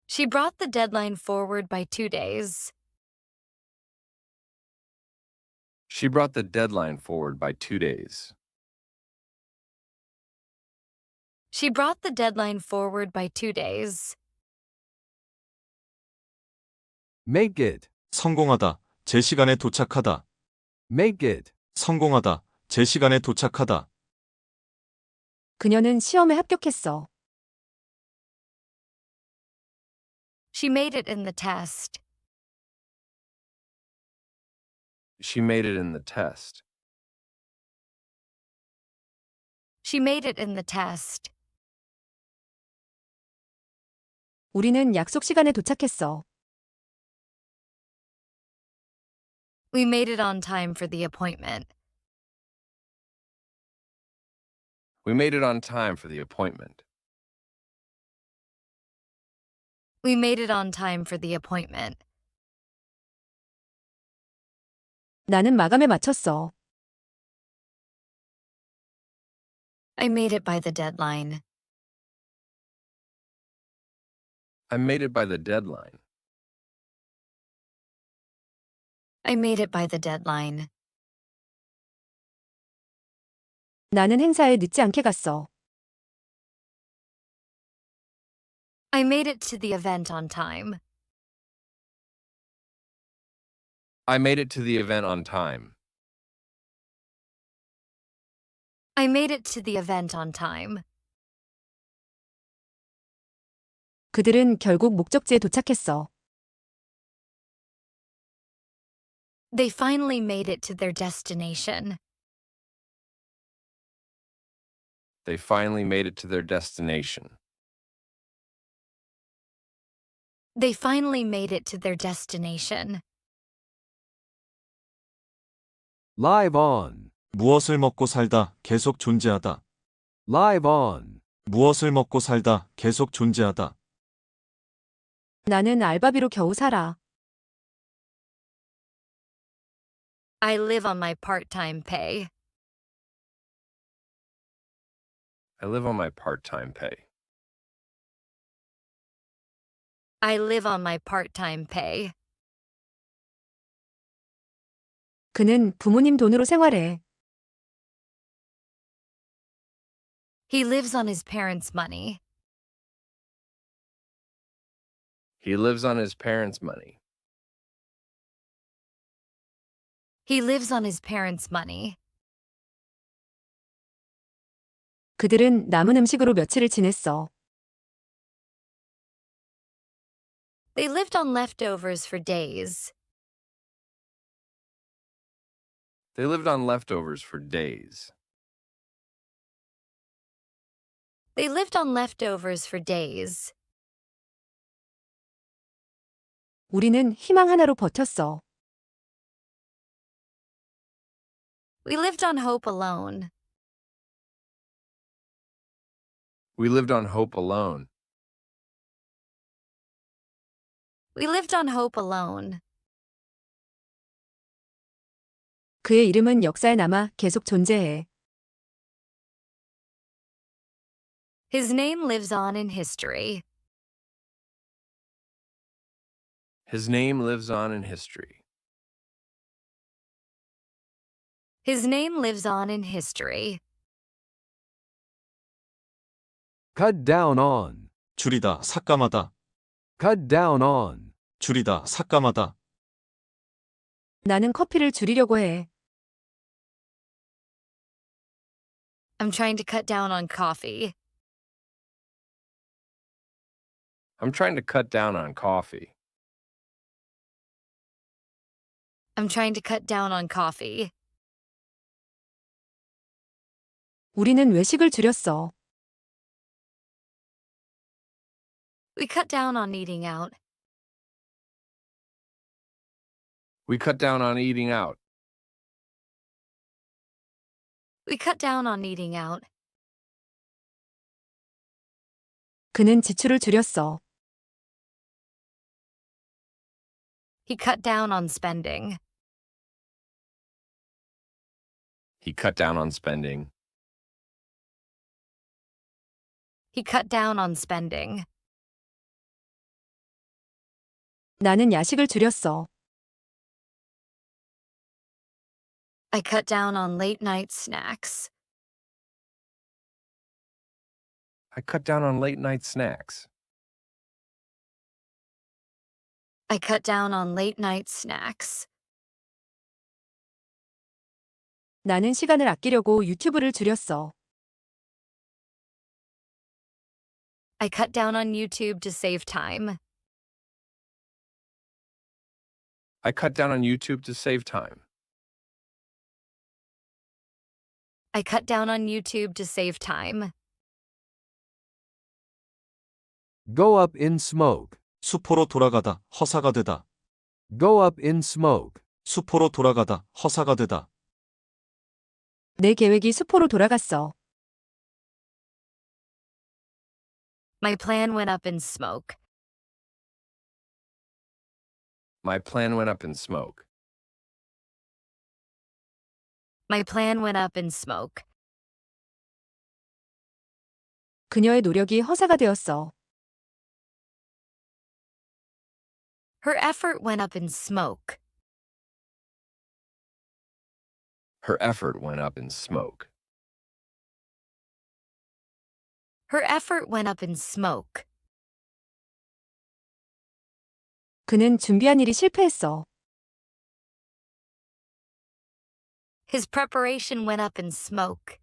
She brought the deadline forward by 2 days. She brought the deadline forward by 2 days. She brought the deadline forward by 2 days. Make it. 성공하다. 제 시간에 도착하다. Make it. 성공하다. 제 시간에 도착하다. 그녀는 시험에 합격했어. She made it in the test. She made it in the test. She made it in the test. 우리는 약속 시간에 도착했어. We made it on time for the appointment. We made it on time for the appointment. We made it on time for the appointment. 나는 마감에 맞췄어. I made it by the deadline. I made it by the deadline. I made it by the deadline. 나는 행사에 늦지 않게 갔어. I made it to the event on time. I made it to the event on time. I made it to the event on time. 그들은 결국 목적지에 도착했어. They finally made it to their destination. They finally made it to their destination. They finally made it to their destination. Live on. 무엇을 먹고 살다. 계속 존재하다. Live on. 무엇을 먹고 살다. 계속 존재하다. 나는 알바비로 겨우 살아. I live on my part-time pay. I live on my part-time pay. I live on my part-time pay. 그는 부모님 돈으로 생활해. He lives on his parents' money. He lives on his parents' money. He lives on his parents' money. 그들은 남은 음식으로 며칠을 지냈어. They lived on leftovers for days. They lived on leftovers for days. They lived on leftovers for days. 우리는 희망 하나로 버텼어. We lived on hope alone. We lived on hope alone. We lived on hope alone. 그의 이름은 역사에 남아 계속 존재해. His name lives on in history. His name lives on in history. His name lives on in history. Cut down on. 줄이다. 삭감하다. Cut down on. 줄이다. 삭감하다. 나는 커피를 줄이려고 해. I'm trying to cut down on coffee. I'm trying to cut down on coffee. I'm trying to cut down on coffee. 우리는 외식을 줄였어. We cut down on eating out. We cut down on eating out. We cut down on eating out. 그는 지출을 줄였어. He cut down on spending. He cut down on spending. He cut down on spending. 나는 야식을 줄였어. I cut down on late night snacks. I cut down on late night snacks. I cut down on late night snacks. 나는 시간을 아끼려고 유튜브를 줄였어. I cut down on YouTube to save time. I cut down on YouTube to save time. I cut down on YouTube to save time. Go up in smoke. 수포로 돌아가다, 허사가 되다. Go up in smoke. 수포로 돌아가다, 허사가 되다. 내 계획이 수포로 돌아갔어. My plan went up in smoke. My plan went up in smoke. My plan went up in smoke. 그녀의 노력이 허사가 되었어. Her effort went up in smoke. Her effort went up in smoke. Her effort went up in smoke. 그는 준비한 일이 실패했어. His preparation went up in smoke.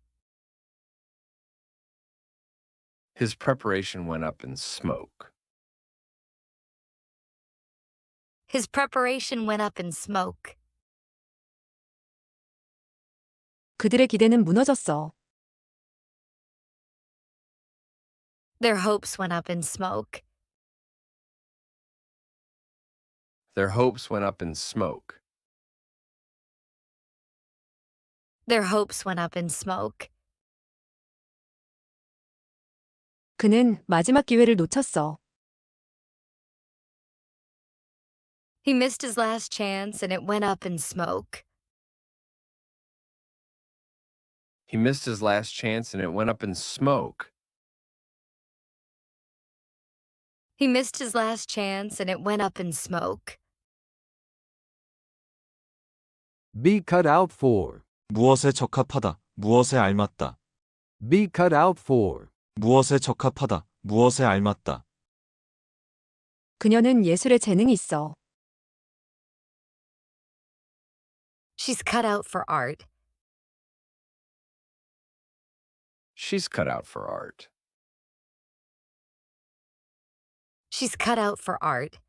His preparation went up in smoke. His preparation went up in smoke. 그들의 기대는 무너졌어. Their hopes went up in smoke. Their hopes went up in smoke. Their hopes went up in smoke. 그는 마지막 기회를 놓쳤어. He missed his last chance and it went up in smoke. He missed his last chance and it went up in smoke. He missed his last chance and it went up in smoke. Be cut out for. 무엇에 적합하다, 무엇에 알맞다. Be cut out for. 무엇에 적합하다, 무엇에 알맞다. 그녀는 예술에 재능이 있어. She's cut out for art. She's cut out for art. She's cut out for art.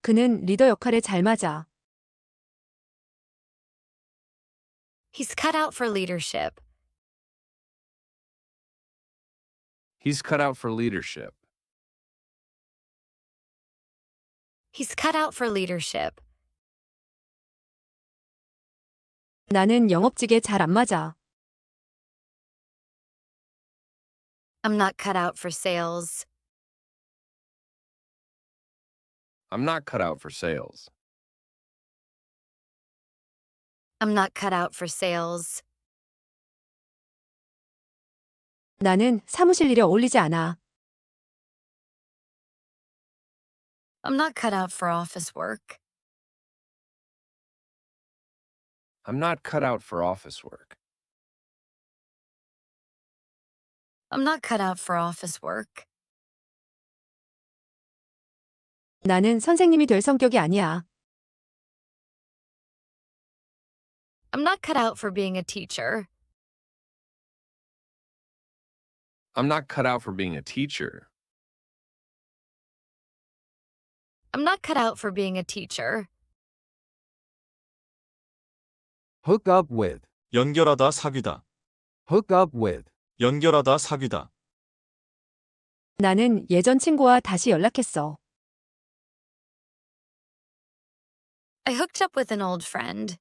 그는 리더 역할에 잘 맞아. He's cut out for leadership. He's cut out for leadership. He's cut out for leadership. 나는 영업직에 잘 안 맞아. I'm not cut out for sales. I'm not cut out for sales. I'm not cut out for sales. 나는 사무실 일에 어울리지 않아. I'm not cut out for office work. I'm not cut out for office work. I'm not cut out for office work. 나는 선생님이 될 성격이 아니야. I'm not cut out for being a teacher. I'm not cut out for being a teacher. I'm not cut out for being a teacher. Hook up with. 연결하다, 사귀다. Hook up with. 연결하다, 사귀다. 나는 예전 친구와 다시 연락했어. I hooked up with an old friend.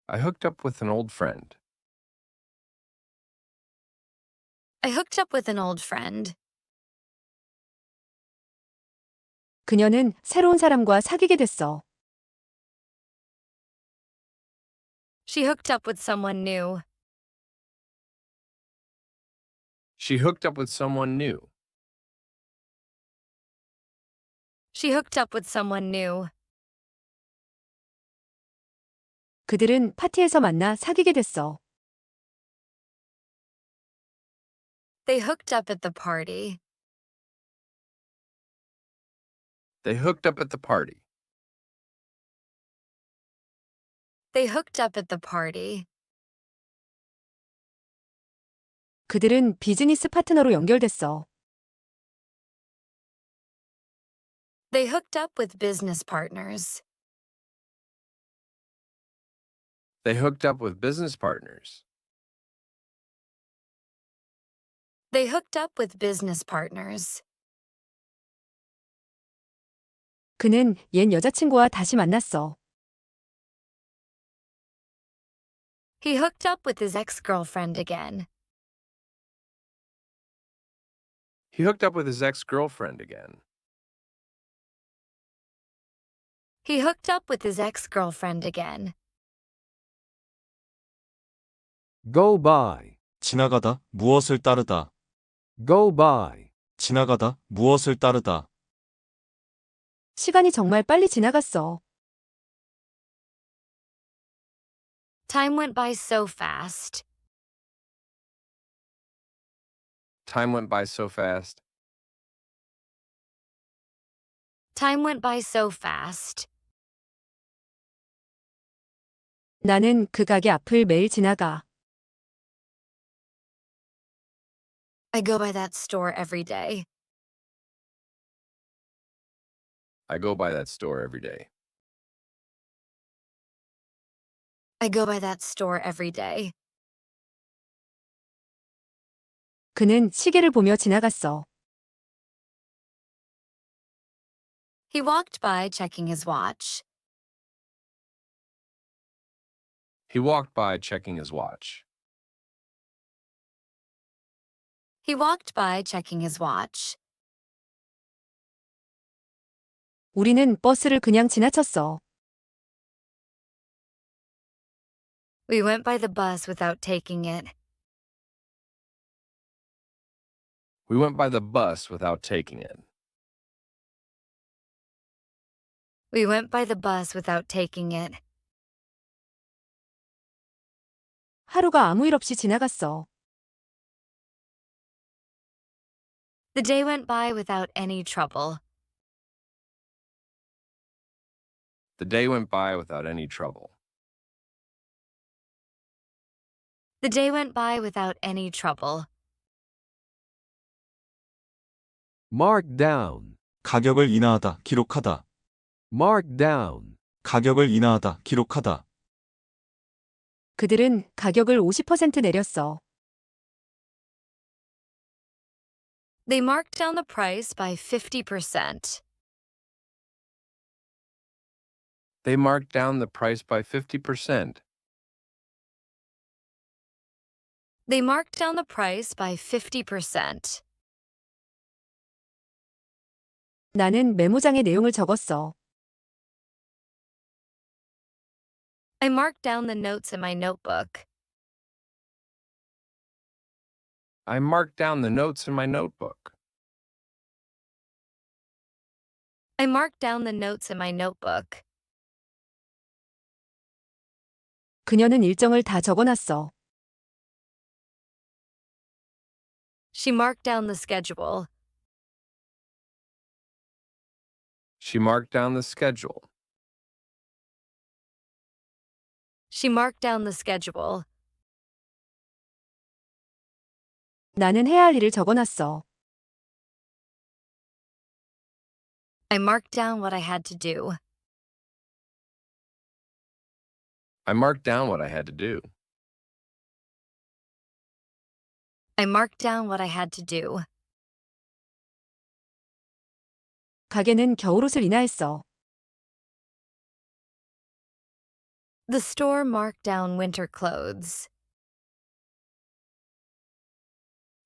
I hooked up with an old friend. I hooked up with an old friend. 그녀는 새로운 사람과 사귀게 됐어. She hooked up with someone new. She hooked up with someone new. She hooked up with someone new. 그들은 파티에서 만나 사귀게 됐어. They hooked up at the party. They hooked up at the party. They hooked up at the party. 그들은 비즈니스 파트너로 연결됐어. They hooked up with business partners. They hooked up with business partners. They hooked up with business partners. 그는 옛 여자친구와 다시 만났어. He hooked up with his ex-girlfriend again. He hooked up with his ex-girlfriend again. He hooked up with his ex-girlfriend again. Go by. 지나가다, 무엇을 따르다. Go by. 지나가다, 무엇을 따르다. 시간이 정말 빨리 지나갔어. Time went by so fast. Time went by so fast. Time went by so fast. 나는 그 가게 앞을 매일 지나가. I go by that store every day. I go by that store every day. I go by that store every day. 그는 시계를 보며 지나갔어. He walked by checking his watch. He walked by checking his watch. He walked by checking his watch. 우리는 버스를 그냥 지나쳤어. We went by the bus without taking it. We went by the bus without taking it. We went by the bus without taking it. 하루가 아무 일 없이 지나갔어. The day went by without any trouble. The day went by without any trouble. The day went by without any trouble. Mark down. 가격을 인하하다, 기록하다. Mark down. 가격을 인하하다, 기록하다. 그들은 가격을 50% 내렸어. They marked down the price by 50%. They marked down the price by 50%. They marked down the price by 50%. 나는 메모장에 내용을 적었어. I marked down the notes in my notebook. I marked down the notes in my notebook. I marked down the notes in my notebook. 그녀는 일정을 다 적어놨어. She marked down the schedule. She marked down the schedule. She marked down the schedule. 나는 해야 할 일을 적어놨어. I marked down what I had to do. I marked down what I had to do. I marked down what I had to do. 가게는 겨울옷을 인하했어. The store marked down winter clothes.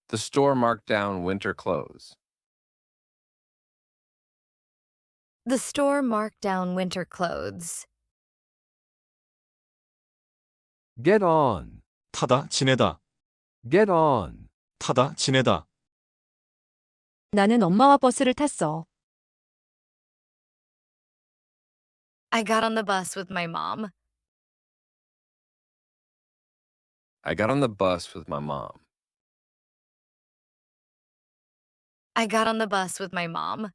The store marked down winter clothes. The store marked down winter clothes. Get on. 타다, 지내다. Get on. 타다, 지내다. 나는 엄마와 버스를 탔어. I got on the bus with my mom. I got on the bus with my mom. I got on the bus with my mom.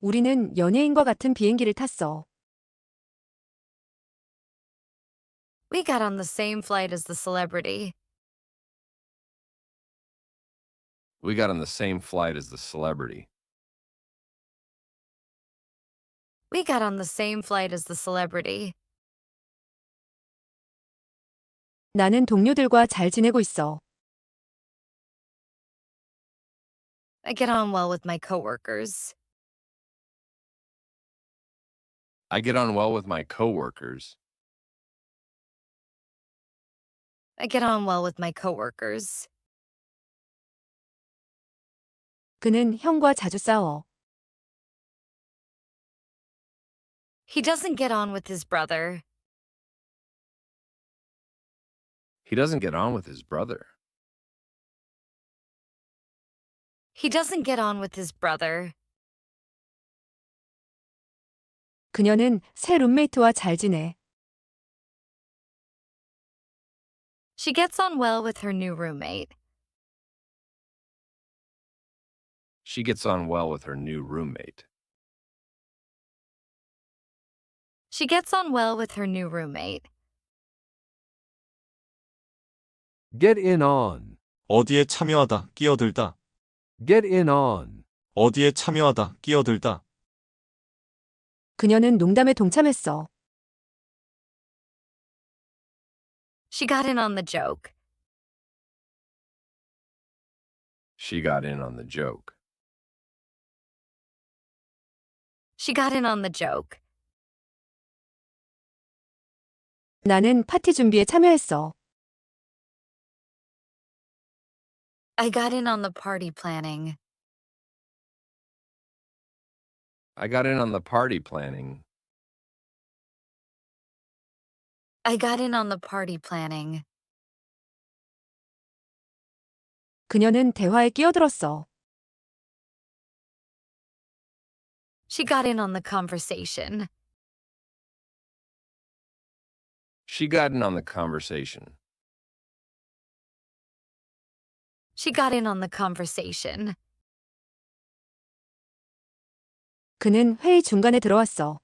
우리는 연예인과 같은 비행기를 탔어. We got on the same flight as the celebrity. We got on the same flight as the celebrity. We got on the same flight as the celebrity. 나는 동료들과 잘 지내고 있어. I get on well with my coworkers. I get on well with my coworkers. I get on well with my coworkers. 그는 형과 자주 싸워. He doesn't get on with his brother. He doesn't get on with his brother. He doesn't get on with his brother. 그녀는 새 룸메이트와 잘 지내. She gets on well with her new roommate. She gets on well with her new roommate. She gets on well with her new roommate. Get in on. 어디에 참여하다, 끼어들다. Get in on. 어디에 참여하다, 끼어들다. 그녀는 농담에 동참했어. She got in on the joke. She got in on the joke. She got in on the joke. 나는 파티 준비에 참여했어. I got in on the party planning. I got in on the party planning. I got in on the party planning. 그녀는 대화에 끼어들었어. She got in on the conversation. She got in on the conversation. She got in on the conversation. 그는 회의 중간에 들어왔어.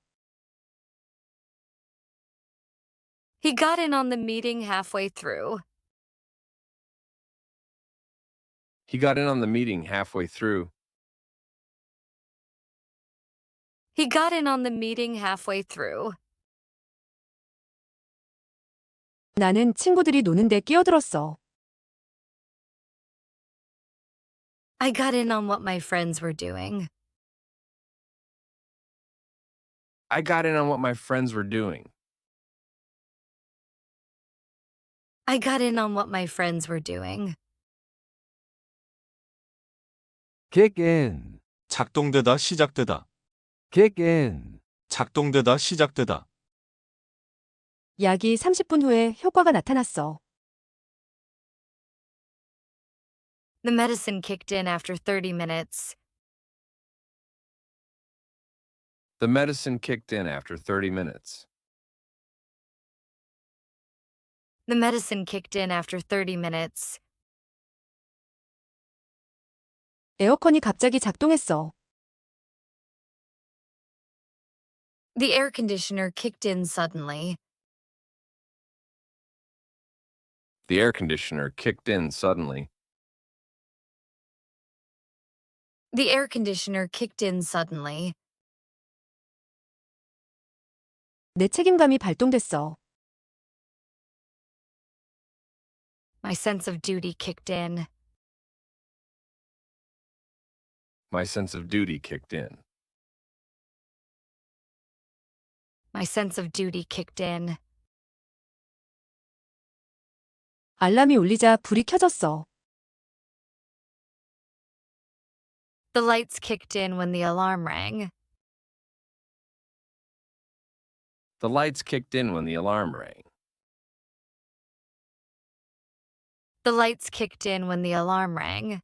He got in on the meeting halfway through. He got in on the meeting halfway through. He got in on the meeting halfway through. 나는 친구들이 노는데 끼어들었어. I got in on what my friends were doing. I got in on what my friends were doing. I got in on what my friends were doing. Kick in. 작동되다, 시작되다. Kick in. 작동되다, 시작되다. 약이 30분 후에 효과가 나타났어. The medicine kicked in after 30 minutes. The medicine kicked in after 30 minutes. The medicine kicked in after 30 minutes. 에어컨이 갑자기 작동했어. The air conditioner kicked in suddenly. The air conditioner kicked in suddenly. The air conditioner kicked in suddenly. 내 책임감이 발동됐어. My sense of duty kicked in. My sense of duty kicked in. My sense of duty kicked in. 알람이 울리자 불이 켜졌어. The lights kicked in when the alarm rang. The lights kicked in when the alarm rang. The lights kicked in when the alarm rang.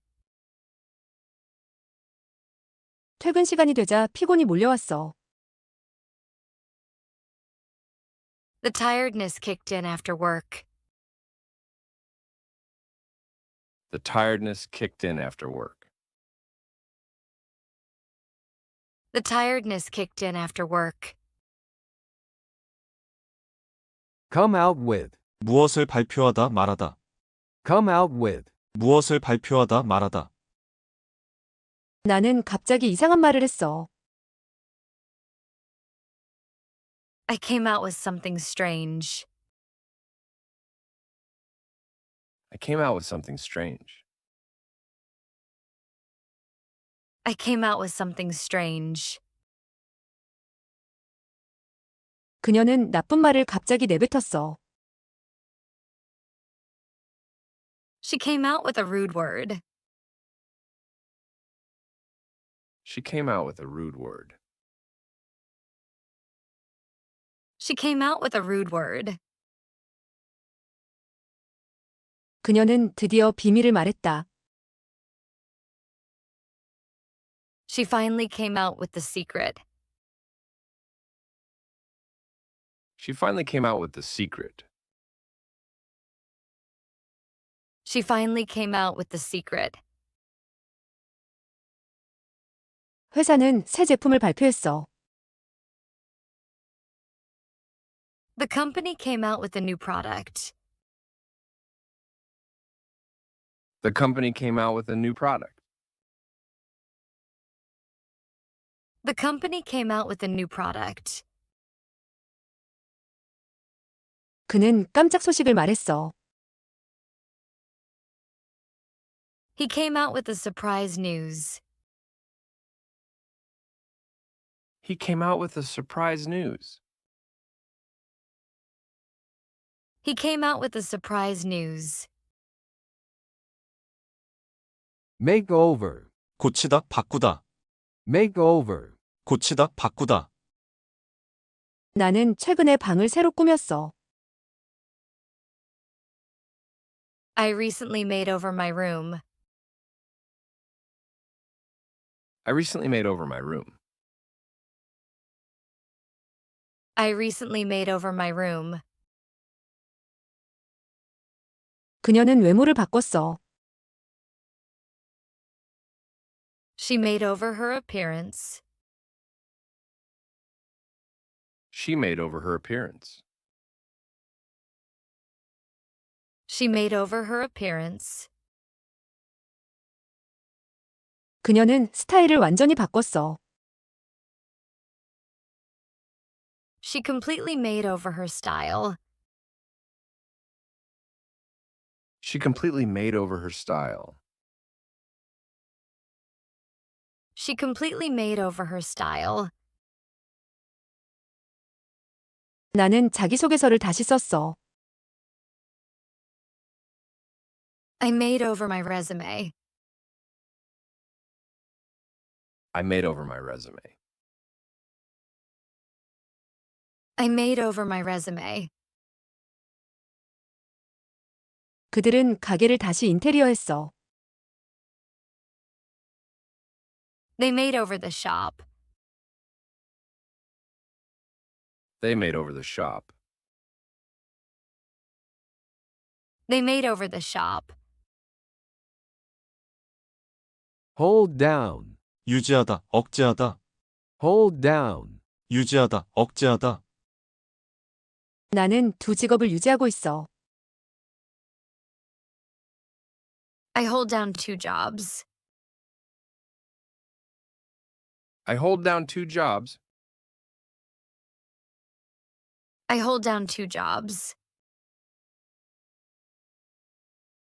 퇴근 시간이 되자 피곤이 몰려왔어. The tiredness kicked in after work. The tiredness kicked in after work. The tiredness kicked in after work. Come out with. 무엇을 발표하다 말하다. Come out with. 무엇을 발표하다 말하다. 나는 갑자기 이상한 말을 했어. I came out with something strange. I came out with something strange. I came out with something strange. 그녀는 나쁜 말을 갑자기 내뱉었어. She came out with a rude word. She came out with a rude word. She came out with a rude word. 그녀는 드디어 비밀을 말했다. She finally came out with the secret. She finally came out with the secret. She finally came out with the secret. 회사는 새 제품을 발표했어. The company came out with a new product. The company came out with a new product. The company came out with a new product. 그는 깜짝 소식을 말했어. He came out with the surprise news. He came out with the surprise news. He came out with the surprise news. Make over. 고치다 바꾸다. Make over. 고치다 바꾸다. 나는 최근에 방을 새로 꾸몄어. I recently made over my room. I recently made over my room. I recently made over my room. 그녀는 외모를 바꿨어. She made over her appearance. She made over her appearance. She made over her appearance. 그녀는 스타일을 완전히 바꿨어. She completely made over her style. She completely made over her style. She completely made over her style. 나는 자기소개서를 다시 썼어. I made over my resume. I made over my resume. I made over my resume. 그들은 가게를 다시 인테리어했어. They made over the shop. They made over the shop. They made over the shop. Hold down. 유지하다, 억제하다. Hold down. 유지하다, 억제하다. 나는 두 직업을 유지하고 있어. I hold down 2 jobs. I hold down 2 jobs. I hold down 2 jobs.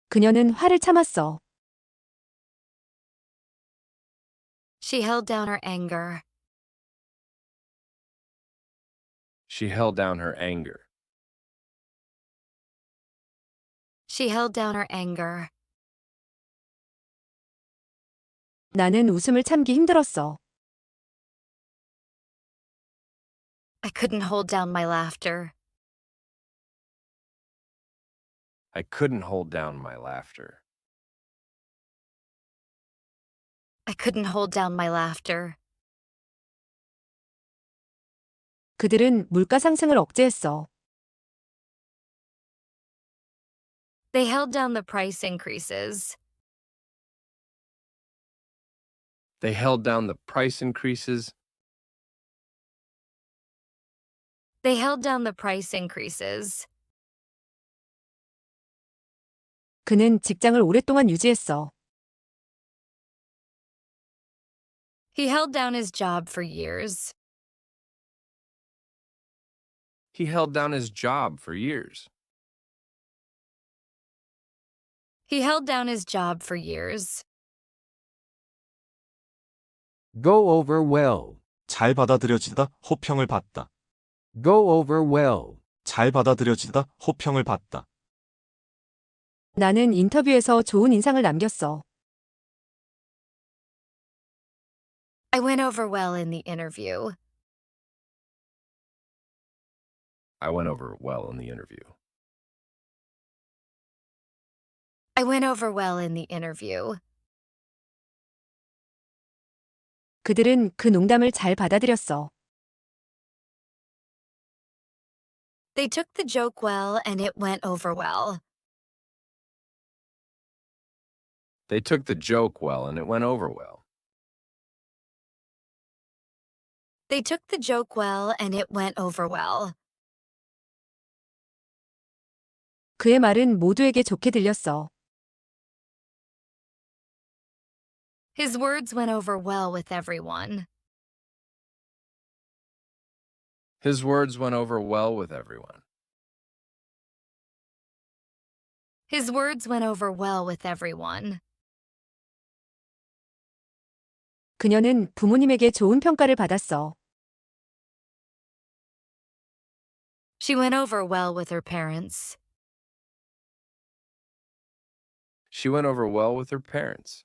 그녀는 화를 참았어. She held down her anger. She held down her anger. She held down her anger. 나는 웃음을 참기 힘들었어. I couldn't hold down my laughter. I couldn't hold down my laughter. I couldn't hold down my laughter. 그들은 물가 상승을 억제했어. They held down the price increases. They held down the price increases. They held down the price increases. 그는 직장을 오랫동안 유지했어. He held down his job for years. He held down his job for years. He held down his job for years. Go over well. 잘 받아들여지다, 호평을 받다. Go over well. 잘 받아들여지다, 호평을 받다. 나는 인터뷰에서 좋은 인상을 남겼어. I went over well in the interview. I went over well in the interview. I went over well in the interview. 그들은 그 농담을 잘 받아들였어. They took the joke well and it went over well. They took the joke well and it went over well. They took the joke well and it went over well. 그의 말은 모두에게 좋게 들렸어. His words went over well with everyone. His words went over well with everyone. His words went over well with everyone. 그녀는 부모님에게 좋은 평가를 받았어. She went over well with her parents. She went over well with her parents.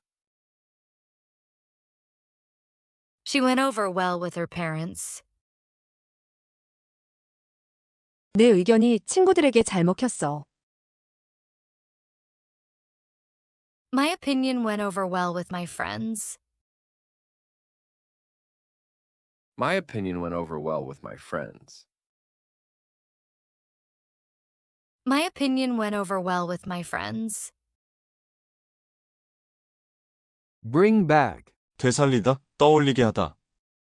She went over well with her parents. 내 의견이 친구들에게 잘 먹혔어. My opinion went over well with my friends. My opinion went over well with my friends. My opinion went over well with my friends. Bring back. 되살리다, 떠올리게 하다.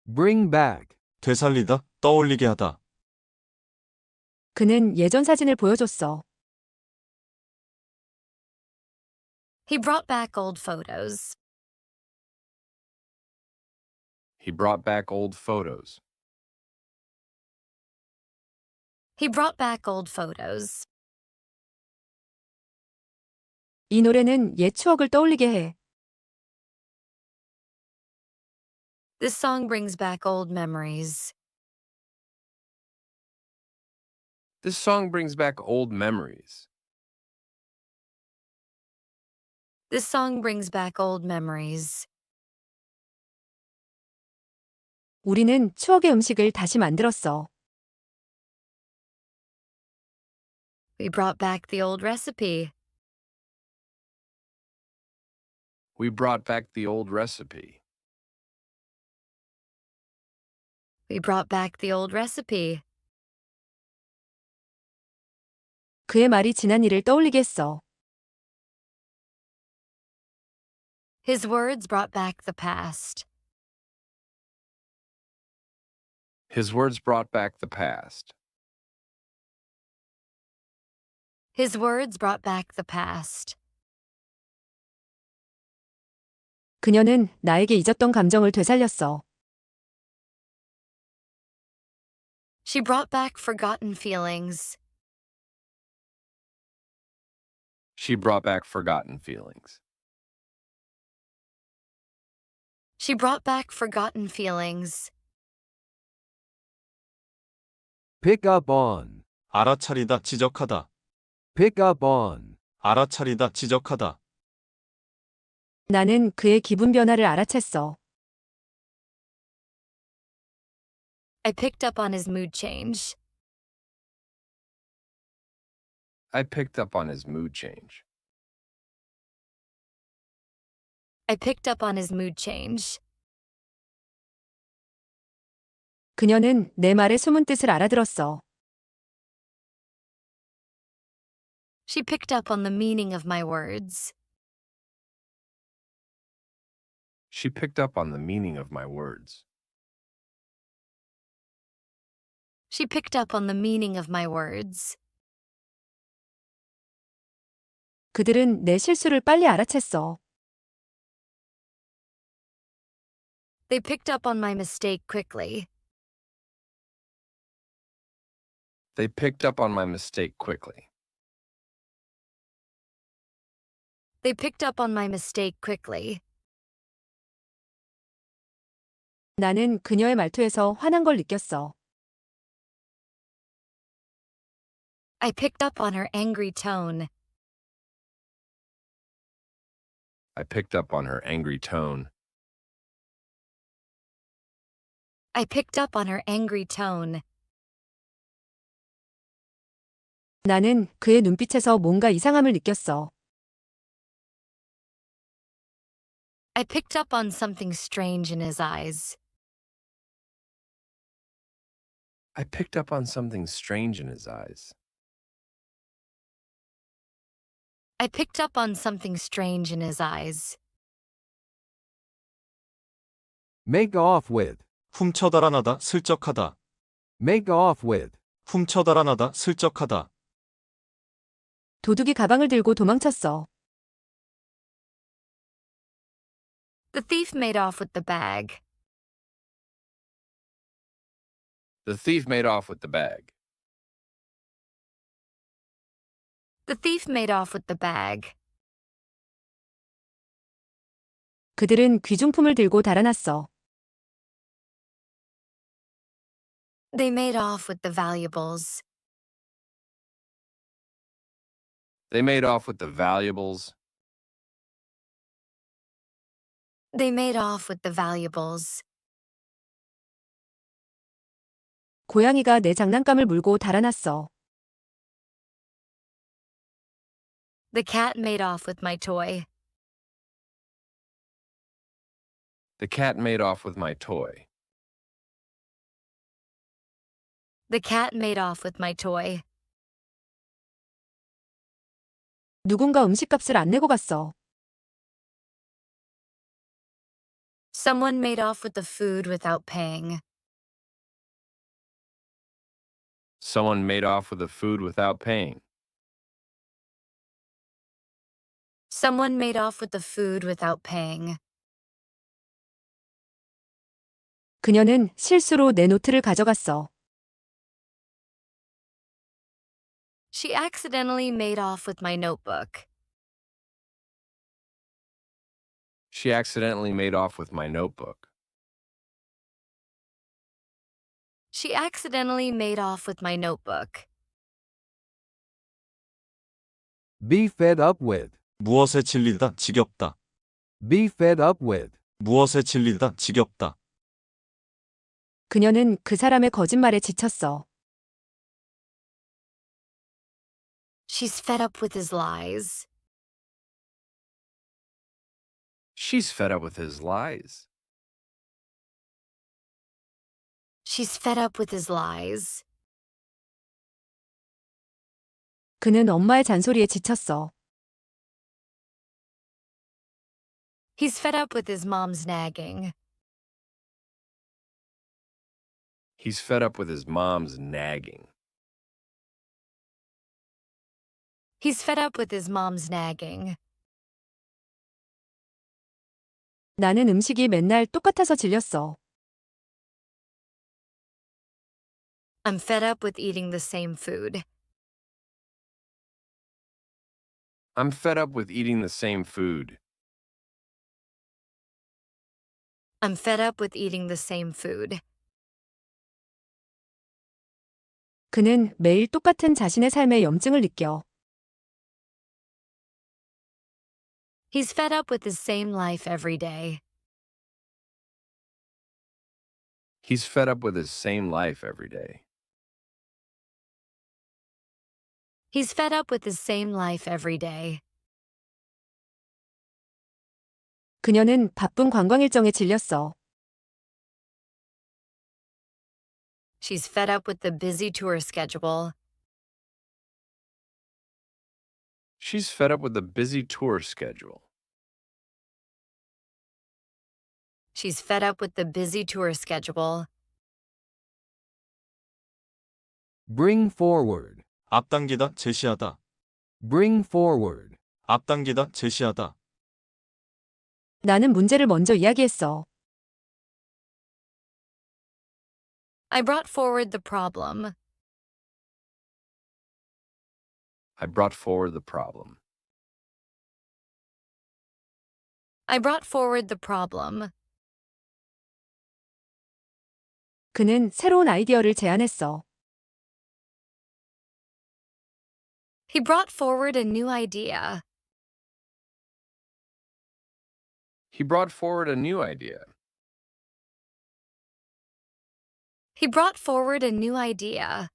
Bring back. 되살리다, 떠올리게 하다. 그는 예전 사진을 보여줬어. He brought back old photos. He brought back old photos. He brought back old photos. 이 노래는 옛 추억을 떠올리게 해. This song brings back old memories. This song brings back old memories. This song brings back old memories. 우리는 추억의 음식을 다시 만들었어. We brought back the old recipe. We brought back the old recipe. We brought back the old recipe. 그의 말이 지난 일을 떠올리게 했어. His words brought back the past. His words brought back the past. His words brought back the past. 그녀는 나에게 잊었던 감정을 되살렸어. She brought back forgotten feelings. She brought back forgotten feelings. She brought back forgotten feelings. Pick up on. 알아차리다, 지적하다. Pick up on. 알아차리다, 지적하다. 나는 그의 기분 변화를 알아챘어. I picked up on his mood change. I picked up on his mood change. I picked up on his mood change. 그녀는 내 말의 숨은 뜻을 알아들었어. She picked up on the meaning of my words. She picked up on the meaning of my words. She picked up on the meaning of my words. 그들은 내 실수를 빨리 알아챘어. They picked up on my mistake quickly. They picked up on my mistake quickly. They picked up on my mistake quickly. 나는 그녀의 말투에서 화난 걸 느꼈어. I picked up on her angry tone. I picked up on her angry tone. I picked up on her angry tone. 나는 그의 눈빛에서 뭔가 이상함을 느꼈어. I picked up on something strange in his eyes. I picked up on something strange in his eyes. I picked up on something strange in his eyes. Make off with. 훔쳐달아나다 슬쩍하다. Make off with. 훔쳐달아나다 슬쩍하다. 도둑이 가방을 들고 도망쳤어. The thief made off with the bag. The thief made off with the bag. The thief made off with the bag. 그들은 귀중품을 들고 달아났어. They made off with the valuables. They made off with the valuables. They made off with the valuables. 고양이가 내 장난감을 물고 달아났어. The cat made off with my toy. The cat made off with my toy. The cat made off with my toy. 누군가 음식값을 안 내고 갔어. Someone made off with the food without paying. Someone made off with the food without paying. Someone made off with the food without paying. 그녀는 실수로 내 노트를 가져갔어. She accidentally made off with my notebook. She accidentally made off with my notebook. She accidentally made off with my notebook. Be fed up with. 무엇에 질리다 지겹다. Be fed up with. 무엇에 질리다 지겹다. 그녀는 그 사람의 거짓말에 지쳤어. She's fed up with his lies. She's fed up with his lies. She's fed up with his lies. 그는 엄마의 잔소리에 지쳤어. He's fed up with his mom's nagging. He's fed up with his mom's nagging. He's fed up with his mom's nagging. 나는 음식이 맨날 똑같아서 질렸어. I'm fed up with eating the same food. I'm fed up with eating the same food. I'm fed up with eating the same food. 그는 매일 똑같은 자신의 삶의 염증을 느껴. He's fed up with his same life every day. He's fed up with his same life every day. He's fed up with his same life every day. 그녀는 바쁜 관광 일정에 질렸어. She's fed up with the busy tour schedule. She's fed up with the busy tour schedule. She's fed up with the busy tour schedule. Bring forward. 앞당기다, 제시하다. Bring forward. 앞당기다, 제시하다. 나는 문제를 먼저 이야기했어. I brought forward the problem. I brought forward the problem. I brought forward the problem. 그는 새로운 아이디어를 제안했어. He brought forward a new idea. He brought forward a new idea. He brought forward a new idea.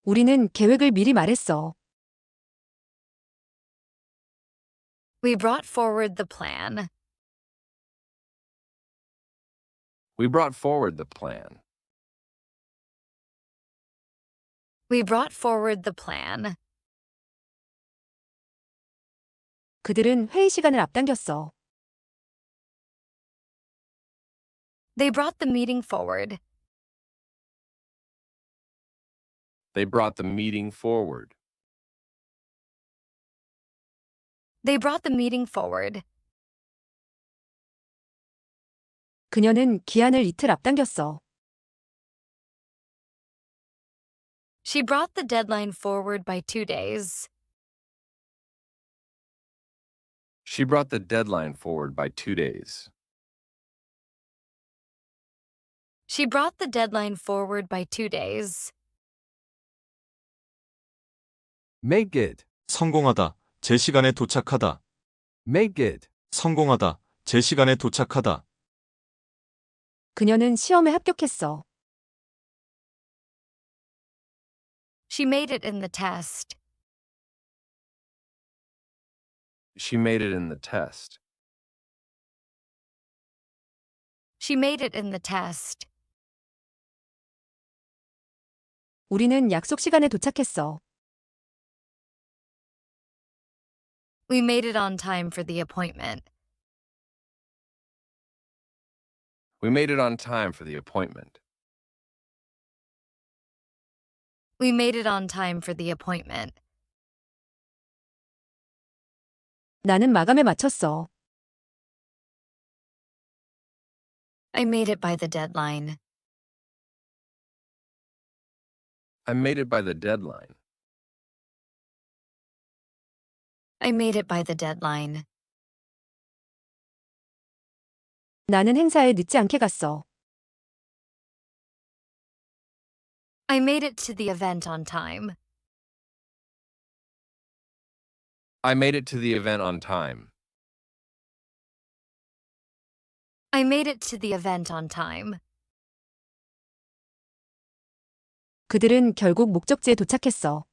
우리는 계획을 미리 말했어. We brought forward the plan. We brought forward the plan. We brought forward the plan. 그들은 회의 시간을 앞당겼어. They brought the meeting forward. They brought the meeting forward. They brought the meeting forward. 그녀는 기한을 이틀 앞당겼어. She brought the deadline forward by 2 days. She brought the deadline forward by 2 days. She brought the deadline forward by 2 days. Make it. 성공하다, 제 시간에 도착하다. Make it. 성공하다, 제 시간에 도착하다. 그녀는 시험에 합격했어. She made it in the test. She made it in the test. She made it in the test. 우리는 약속 시간에 도착했어. We made it on time for the appointment. We made it on time for the appointment. We made it on time for the appointment. 나는 마감에 맞췄어. I made it by the deadline. I made it by the deadline. I made it by the deadline. 나는 행사에 늦지 않게 갔어. I made it to the event on time. I made it to the event on time. I made it to the event on time. 그들은 결국 목적지에 도착했어.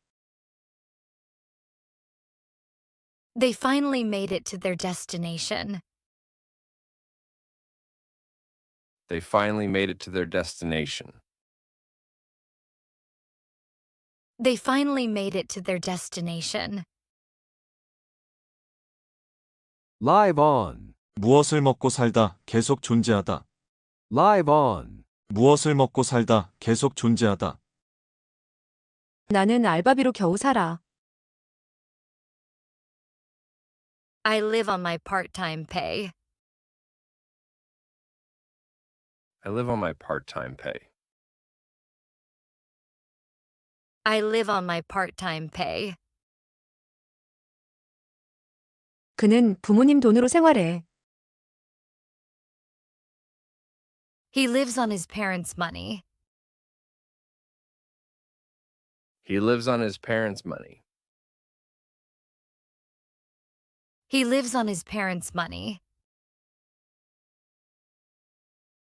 They finally made it to their destination. They finally made it to their destination. They finally made it to their destination. Live on. 무엇을 먹고 살다, 계속 존재하다. Live on. 무엇을 먹고 살다, 계속 존재하다. 나는 알바비로 겨우 살아. I live on my part-time pay. I live on my part-time pay. I live on my part-time pay. 그는 부모님 돈으로 생활해. He lives on his parents' money. He lives on his parents' money. He lives on his parents' money.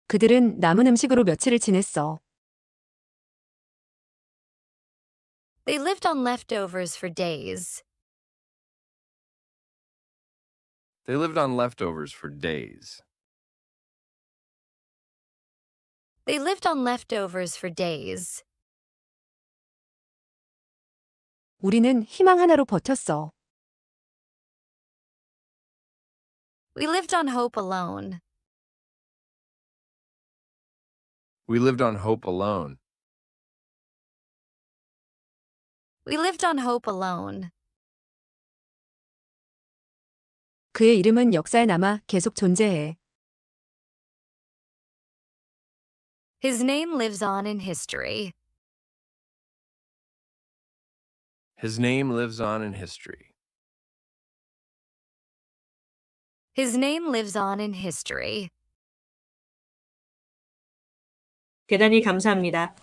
그들은 남은 음식으로 며칠을 지냈어. They lived on leftovers for days. They lived on leftovers for days. They lived on leftovers for days. 우리는 희망 하나로 버텼어. We lived on hope alone. We lived on hope alone. We lived on hope alone. 그의 이름은 역사에 남아 계속 존재해. His name lives on in history. His name lives on in history. His name lives on in history. 대단히 감사합니다.